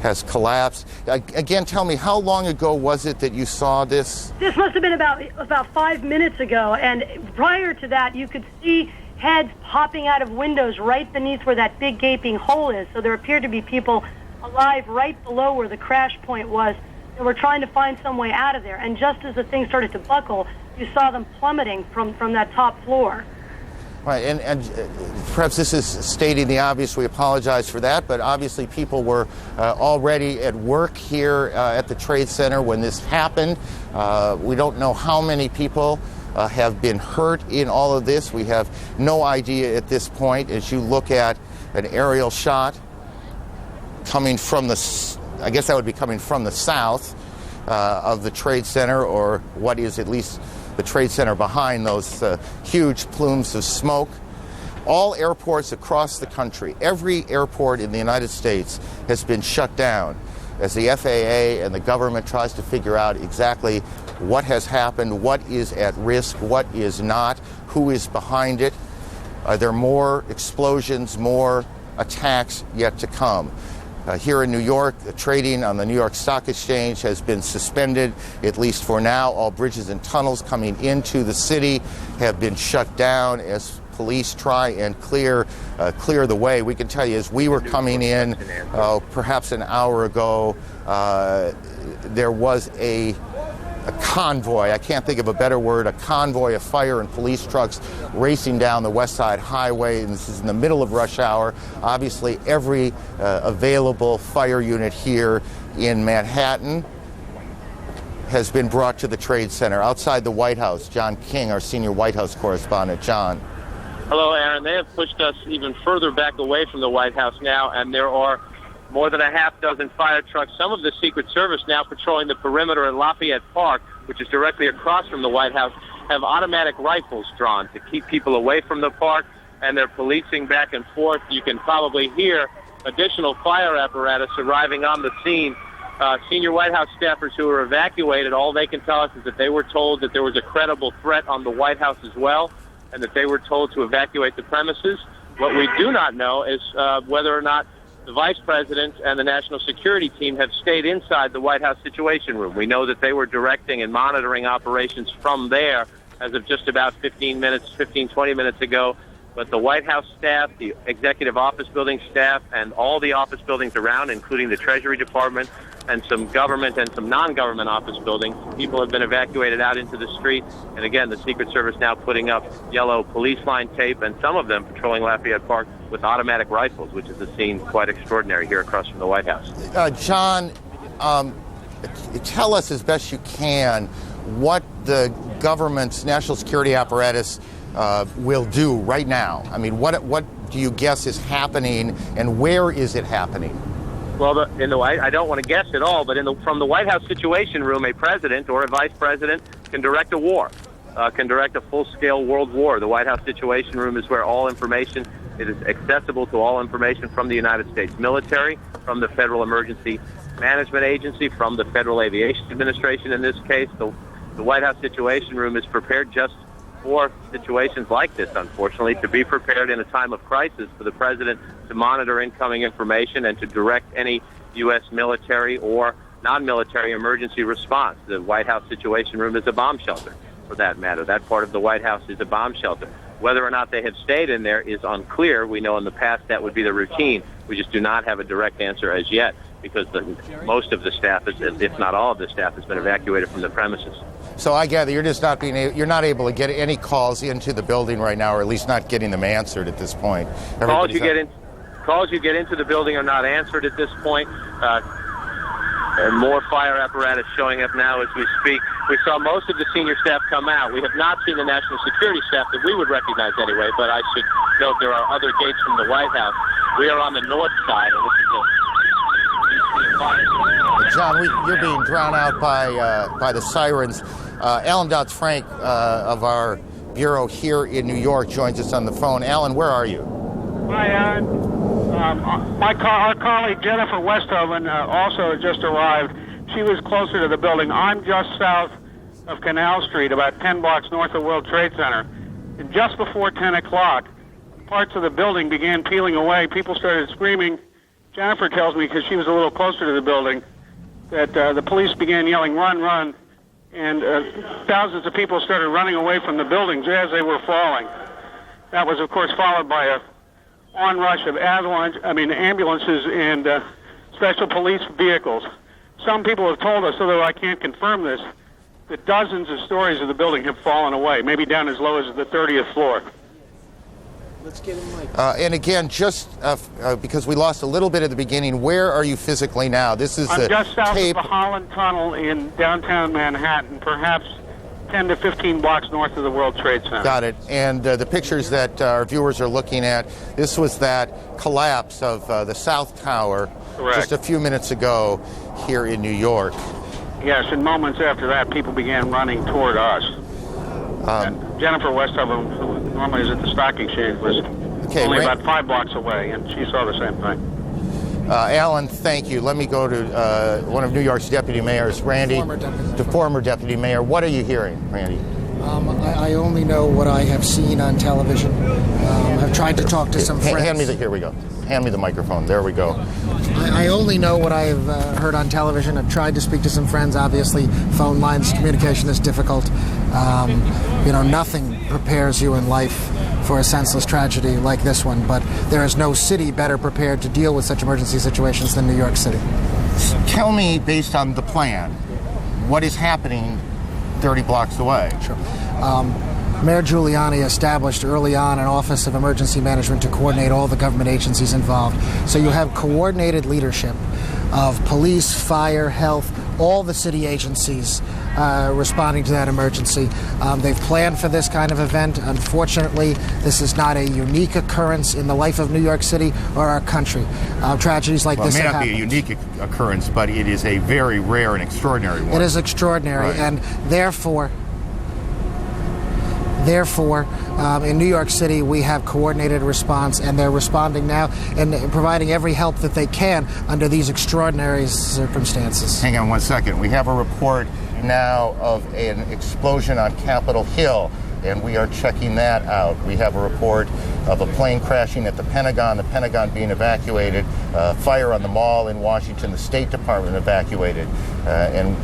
V: has collapsed. Again, tell me, how long ago was it that you saw this?
M: This must have been about 5 minutes ago, and prior to that, you could see heads popping out of windows right beneath where that big gaping hole is. So there appeared to be people alive right below where the crash point was and were trying to find some way out of there. And just as the thing started to buckle, you saw them plummeting from that top floor.
V: Right, and perhaps this is stating the obvious. We apologize for that, but obviously people were already at work here at the Trade Center when this happened. We don't know how many people have been hurt in all of this. We have no idea at this point. As you look at an aerial shot coming from I guess that would be coming from the south of the Trade Center, or what is at least the Trade Center behind those huge plumes of smoke. All airports across the country, every airport in the United States has been shut down as the FAA and the government tries to figure out exactly what has happened, what is at risk, what is not, who is behind it. Are there more explosions, more attacks yet to come? Here in New York, trading on the New York Stock Exchange has been suspended, at least for now. All bridges and tunnels coming into the city have been shut down as police try and clear the way. We can tell you, as we were coming in perhaps an hour ago, there was a convoy, I can't think of a better word, a convoy of fire and police trucks racing down the West Side Highway, and this is in the middle of rush hour. Obviously, every available fire unit here in Manhattan has been brought to the Trade Center. Outside the White House, John King, our senior White House correspondent. John.
A: Hello, Aaron. They have pushed us even further back away from the White House now, and there are more than a half dozen fire trucks, some of the Secret Service now patrolling the perimeter in Lafayette Park, which is directly across from the White House, have automatic rifles drawn to keep people away from the park, and they're policing back and forth. You can probably hear additional fire apparatus arriving on the scene. Senior White House staffers who were evacuated, all they can tell us is that they were told that there was a credible threat on the White House as well, and that they were told to evacuate the premises. What we do not know is whether or not the Vice President and the National Security Team have stayed inside the White House Situation Room. We know that they were directing and monitoring operations from there as of just about 20 minutes ago. But the White House staff, the Executive Office Building staff, and all the office buildings around, including the Treasury Department, and some government and some non-government office buildings. People have been evacuated out into the street, and again, the Secret Service now putting up yellow police line tape, and some of them patrolling Lafayette Park with automatic rifles, which is a scene quite extraordinary here across from the White House.
V: John, tell us as best you can what the government's national security apparatus will do right now. I mean, what do you guess is happening, and where is it happening?
A: Well, I don't want to guess at all, but from the White House Situation Room, a president or a vice president can direct a war, can direct a full-scale world war. The White House Situation Room is where all information it is accessible to all information from the United States military, from the Federal Emergency Management Agency, from the Federal Aviation Administration. In this case, the White House Situation Room is prepared just for situations like this, unfortunately, to be prepared in a time of crisis for the president to monitor incoming information and to direct any U.S. military or non-military emergency response. The White House Situation Room is a bomb shelter, for that matter. That part of the White House is a bomb shelter. Whether or not they have stayed in there is unclear. We know in the past that would be the routine. We just do not have a direct answer as yet, because most of the staff, if not all of the staff, has been evacuated from the premises.
V: So I gather you're just you're not able to get any calls into the building right now, or at least not getting them answered at this point.
A: Calls you get into the building are not answered at this point. And more fire apparatus showing up now as we speak. We saw most of the senior staff come out. We have not seen the national security staff that we would recognize anyway, but I should note there are other gates from the White House. We are on the north side, and this is
V: John, you're being drowned out by the sirens. Alan Dotz-Frank of our bureau here in New York joins us on the phone. Alan, where are you?
N: Hi, Alan. Our colleague Jennifer Westhoven also just arrived. She was closer to the building. I'm just south of Canal Street, about 10 blocks north of World Trade Center. And just before 10 o'clock, parts of the building began peeling away. People started screaming. Jennifer tells me, because she was a little closer to the building, that the police began yelling, "Run, run," and thousands of people started running away from the buildings as they were falling. That was, of course, followed by a onrush of ambulances and special police vehicles. Some people have told us, although I can't confirm this, that dozens of stories of the building have fallen away, maybe down as low as the 30th floor.
V: Let's get him, Mike. And again, just because we lost a little bit at the beginning, where are you physically now? This is
N: I'm just south
V: tape.
N: of the Holland Tunnel in downtown Manhattan, perhaps 10 to 15 blocks north of the World Trade Center.
V: Got it. And the pictures that our viewers are looking at, this was that collapse of the South Tower.
N: Correct.
V: Just a few minutes ago here in New York.
N: Yes, and moments after that, people began running toward us. Jennifer Westhoven, who normally is at the stock exchange, was only about 5 blocks away, and she saw the same thing.
V: Alan, thank you. Let me go to one of New York's deputy mayors, Randy, the former deputy mayor. What are you hearing, Randy?
O: I only know what I have seen on television. I've tried to talk to some friends.
V: Here we go. Hand me the microphone. There we go.
O: I only know what I've heard on television. I've tried to speak to some friends. Obviously, phone lines, communication is difficult. Nothing prepares you in life for a senseless tragedy like this one, but there is no city better prepared to deal with such emergency situations than New York City.
V: Tell me, based on the plan, what is happening 30 blocks away?
O: Sure. Mayor Giuliani established early on an Office of Emergency Management to coordinate all the government agencies involved. So you have coordinated leadership of police, fire, health, all the city agencies responding to that emergency. They've planned for this kind of event. Unfortunately, this is not a unique occurrence in the life of New York City or our country. Tragedies like this have happened.
V: It may not be a unique occurrence, but it is a very rare and extraordinary one.
O: It is extraordinary,
V: right.
O: And therefore, in New York City, we have coordinated response, and they're responding now and providing every help that they can under these extraordinary circumstances.
V: Hang on one second. We have a report now of an explosion on Capitol Hill, and we are checking that out. We have a report of a plane crashing at the Pentagon being evacuated, fire on the mall in Washington, the State Department evacuated, and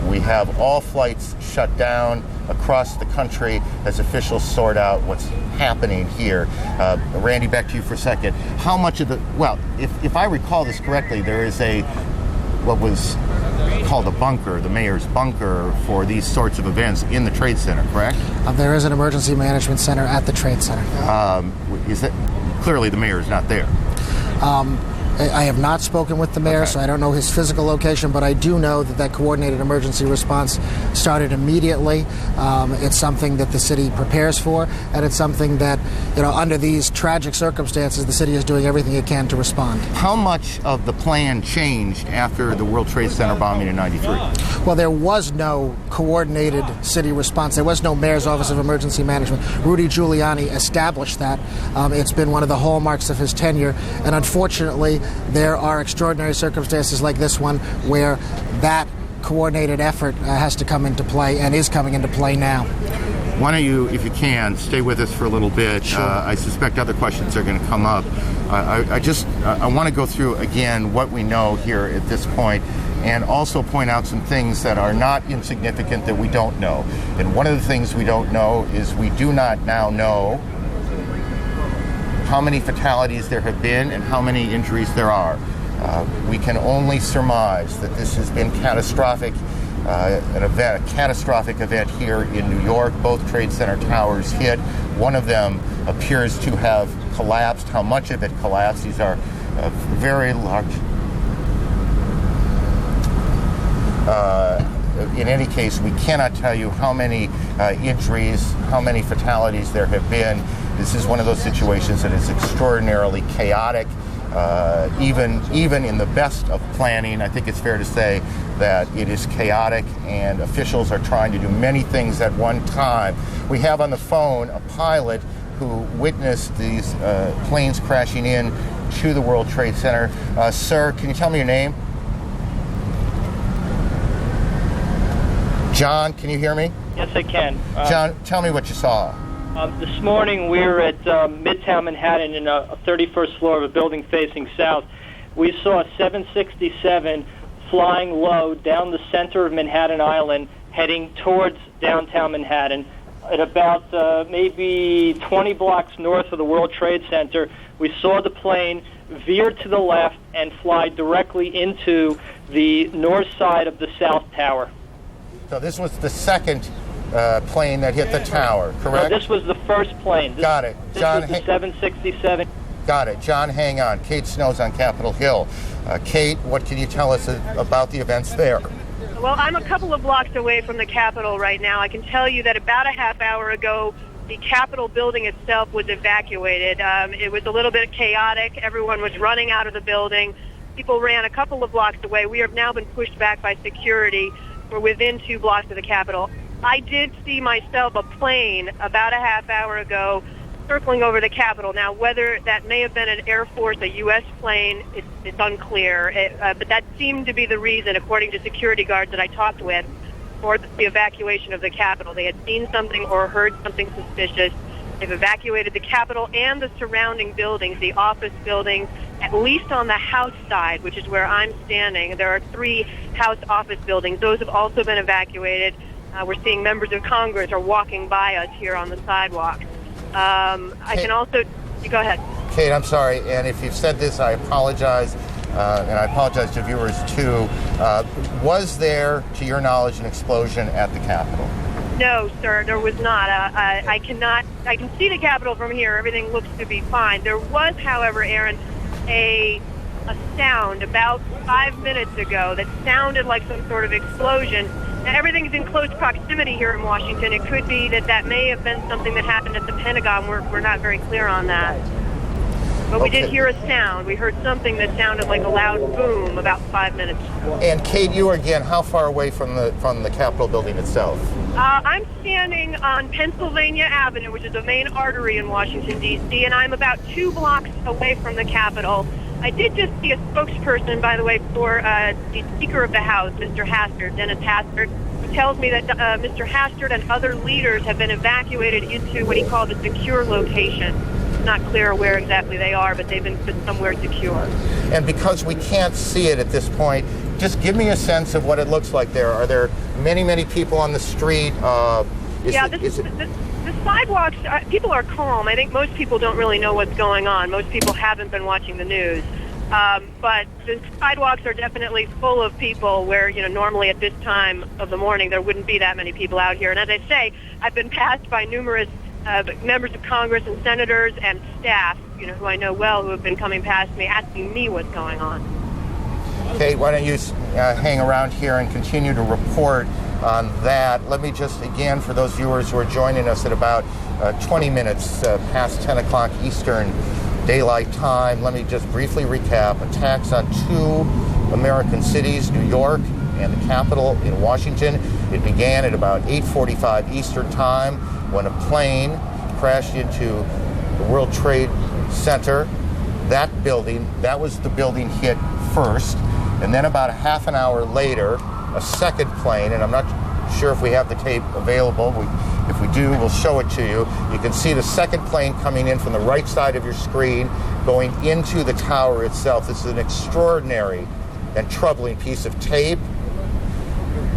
V: we have all flights shut down across the country as officials sort out what's happening here. Randy, back to you for a second. How much of if I recall this correctly, there is a what was called a bunker, the mayor's bunker, for these sorts of events in the Trade Center, correct?
O: There is an emergency management center at the Trade Center.
V: Is it clearly the mayor is not there?
O: I have not spoken with the mayor, so I don't know his physical location, but I do know that coordinated emergency response started immediately. It's something that the city prepares for, and it's something that, under these tragic circumstances, the city is doing everything it can to respond.
V: How much of the plan changed after the World Trade Center bombing in '93?
O: Well, there was no coordinated city response. There was no mayor's office of emergency management. Rudy Giuliani established that. It's been one of the hallmarks of his tenure, and unfortunately, there are extraordinary circumstances like this one where that coordinated effort has to come into play and is coming into play now.
V: Why don't you, if you can, stay with us for a little bit?
O: Sure.
V: I suspect other questions are going to come up. I want to go through again what we know here at this point, and also point out some things that are not insignificant that we don't know. And one of the things we don't know is we do not now know how many fatalities there have been and how many injuries there are. We can only surmise that this has been catastrophic, a catastrophic event here in New York. Both Trade Center towers hit. One of them appears to have collapsed. How much of it collapsed? These are very large. In any case, we cannot tell you how many injuries, how many fatalities there have been. This is one of those situations that is extraordinarily chaotic. Even in the best of planning, I think it's fair to say that it is chaotic, and officials are trying to do many things at one time. We have on the phone a pilot who witnessed these planes crashing in to the World Trade Center. Sir, can you tell me your name? John, can you hear me?
H: Yes, I can.
V: John, tell me what you saw.
H: This morning we were at Midtown Manhattan in a 31st floor of a building facing south. We saw a 767 flying low down the center of Manhattan Island heading towards downtown Manhattan. At about maybe 20 blocks north of the World Trade Center, we saw the plane veer to the left and fly directly into the north side of the South Tower.
V: So this was the second plane that hit the tower, correct?
H: No, this was the first plane.
V: Got it.
H: This was the 767.
V: Got it. John, hang on. Kate Snow's on Capitol Hill. Kate, what can you tell us about the events there?
I: Well, I'm a couple of blocks away from the Capitol right now. I can tell you that about a half hour ago, the Capitol building itself was evacuated. It was a little bit chaotic. Everyone was running out of the building. People ran a couple of blocks away. We have now been pushed back by security. We're within 2 blocks of the Capitol. I did see myself a plane about a half hour ago circling over the Capitol. Now, whether that may have been an Air Force, a U.S. plane, it's unclear. But that seemed to be the reason, according to security guards that I talked with, for the evacuation of the Capitol. They had seen something or heard something suspicious. They've evacuated the Capitol and the surrounding buildings, the office buildings, at least on the House side, which is where I'm standing. There are 3 House office buildings. Those have also been evacuated. We're seeing members of Congress are walking by us here on the sidewalk. I can also... Go ahead.
V: Kate, I'm sorry, and if you've said this, I apologize, and I apologize to viewers too. Was there, to your knowledge, an explosion at the Capitol?
I: No, sir, there was not. I can see the Capitol from here. Everything looks to be fine. There was, however, Aaron, a sound about 5 minutes ago that sounded like some sort of explosion. Now, everything's in close proximity here in Washington. It could be that may have been something that happened at the Pentagon. We're not very clear on that. But we did hear a sound. We heard something that sounded like a loud boom about 5 minutes ago.
V: And Kate, you again, how far away from the Capitol building itself?
I: I'm standing on Pennsylvania Avenue, which is a main artery in Washington, D.C., and I'm about 2 blocks away from the Capitol. I did just see a spokesperson, by the way, for the Speaker of the House, Mr. Hastert, Dennis Hastert, who tells me that Mr. Hastert and other leaders have been evacuated into what he called a secure location. It's not clear where exactly they are, but they've been put somewhere secure.
V: And because we can't see it at this point, just give me a sense of what it looks like there. Are there many, many people on the street?
I: The sidewalks, people are calm. I think most people don't really know what's going on. Most people haven't been watching the news. But the sidewalks are definitely full of people where, normally at this time of the morning there wouldn't be that many people out here. And as I say, I've been passed by numerous members of Congress and senators and staff, who I know well, who have been coming past me asking me what's going on.
V: Kate, why don't you hang around here and continue to report on that. Let me just, again, for those viewers who are joining us at about 20 minutes past 10 o'clock Eastern Daylight Time, let me just briefly recap. Attacks on two American cities, New York and the capital in Washington. It began at about 8:45 Eastern Time when a plane crashed into the World Trade Center. That building, that was the building hit first. And then about a half an hour later, a second plane, and I'm not sure if we have the tape available. If we do, we'll show it to you. You can see the second plane coming in from the right side of your screen, going into the tower itself. This is an extraordinary and troubling piece of tape.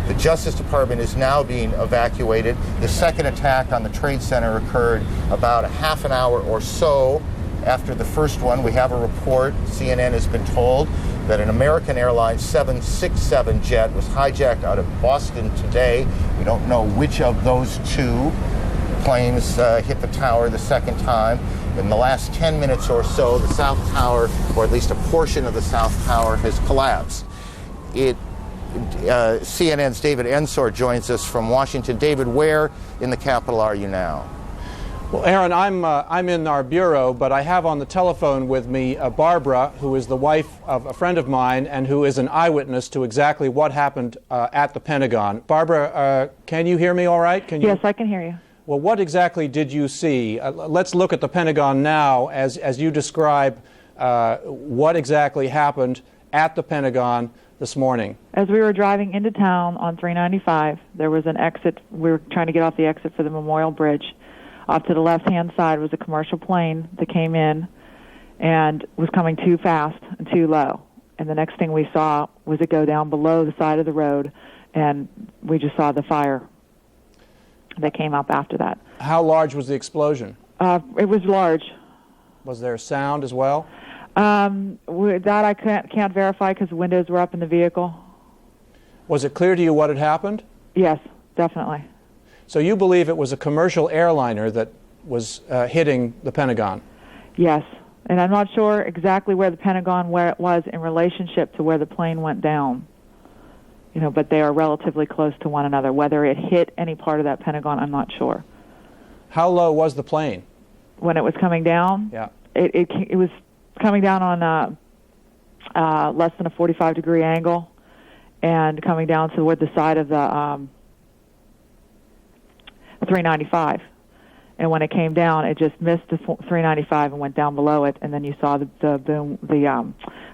V: The Justice Department is now being evacuated. The second attack on the Trade Center occurred about a half an hour or so after the first one. We have a report, CNN has been told, that an American Airlines 767 jet was hijacked out of Boston today. We don't know which of those two planes hit the tower the second time. In the last 10 minutes or so, the South Tower, or at least a portion of the South Tower, has collapsed. CNN's David Ensor joins us from Washington. David, where in the Capitol are you now?
P: Well, Aaron, I'm in our bureau, but I have on the telephone with me Barbara, who is the wife of a friend of mine and who is an eyewitness to exactly what happened at the Pentagon. Barbara, can you hear me all right?
Q: Yes, I can hear you.
P: Well, what exactly did you see? Let's look at the Pentagon now as you describe what exactly happened at the Pentagon this morning.
Q: As we were driving into town on 395, there was an exit. We were trying to get off the exit for the Memorial Bridge. Off to the left-hand side was a commercial plane that came in and was coming too fast and too low. And the next thing we saw was it go down below the side of the road, and we just saw the fire that came up after that.
P: How large was the explosion?
Q: It was large.
P: Was there sound as well?
Q: That I can't verify because the windows were up in the vehicle.
P: Was it clear to you what had happened?
Q: Yes, definitely.
P: So you believe it was a commercial airliner that was hitting the Pentagon?
Q: Yes, and I'm not sure exactly where the Pentagon was in relationship to where the plane went down. But they are relatively close to one another. Whether it hit any part of that Pentagon, I'm not sure.
P: How low was the plane?
Q: When it was coming down?
P: Yeah.
Q: It was coming down on less than a 45-degree angle and coming down toward the side of the 395. And when it came down, it just missed the 395 and went down below it, and then you saw the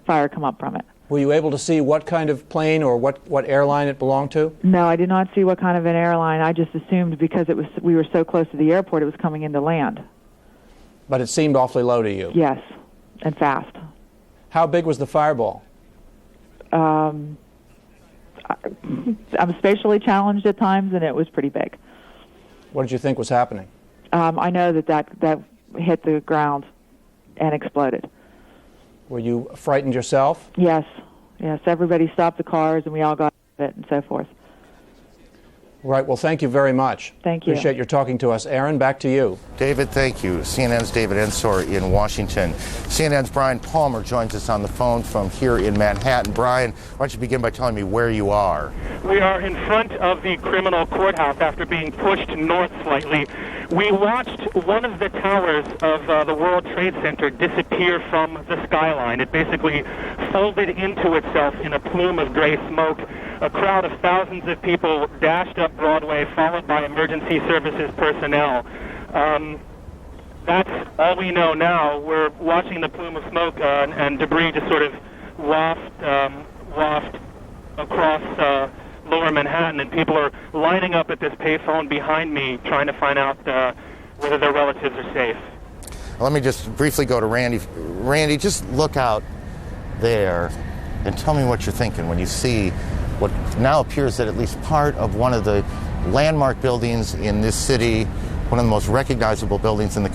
Q: fire come up from it.
P: Were you able to see what kind of plane or what airline it belonged to?
Q: No, I did not see what kind of an airline. I just assumed because we were so close to the airport, it was coming into land.
P: But it seemed awfully low to you?
Q: Yes, and fast.
P: How big was the fireball?
Q: I'm spatially challenged at times, and it was pretty big.
P: What did you think was happening?
Q: I know that hit the ground and exploded.
P: Were you frightened yourself?
Q: Yes. Everybody stopped the cars, and we all got out of it and so forth.
P: Right. Well, thank you very much.
Q: Thank you.
P: Appreciate your talking to us. Aaron, back to you.
V: David, thank you. CNN's David Ensor in Washington. CNN's Brian Palmer joins us on the phone from here in Manhattan. Brian, why don't you begin by telling me where you are?
R: We are in front of the criminal courthouse after being pushed north slightly. We watched one of the towers of the World Trade Center disappear from the skyline. It basically folded into itself in a plume of gray smoke. A crowd of thousands of people dashed up Broadway, followed by emergency services personnel. That's all we know now. We're watching the plume of smoke and debris just sort of waft across lower Manhattan, and people are lining up at this payphone behind me trying to find out whether their relatives are safe.
V: Let me just briefly go to Randy. Randy, just look out there and tell me what you're thinking when you see what now appears that at least part of one of the landmark buildings in this city, one of the most recognizable buildings in the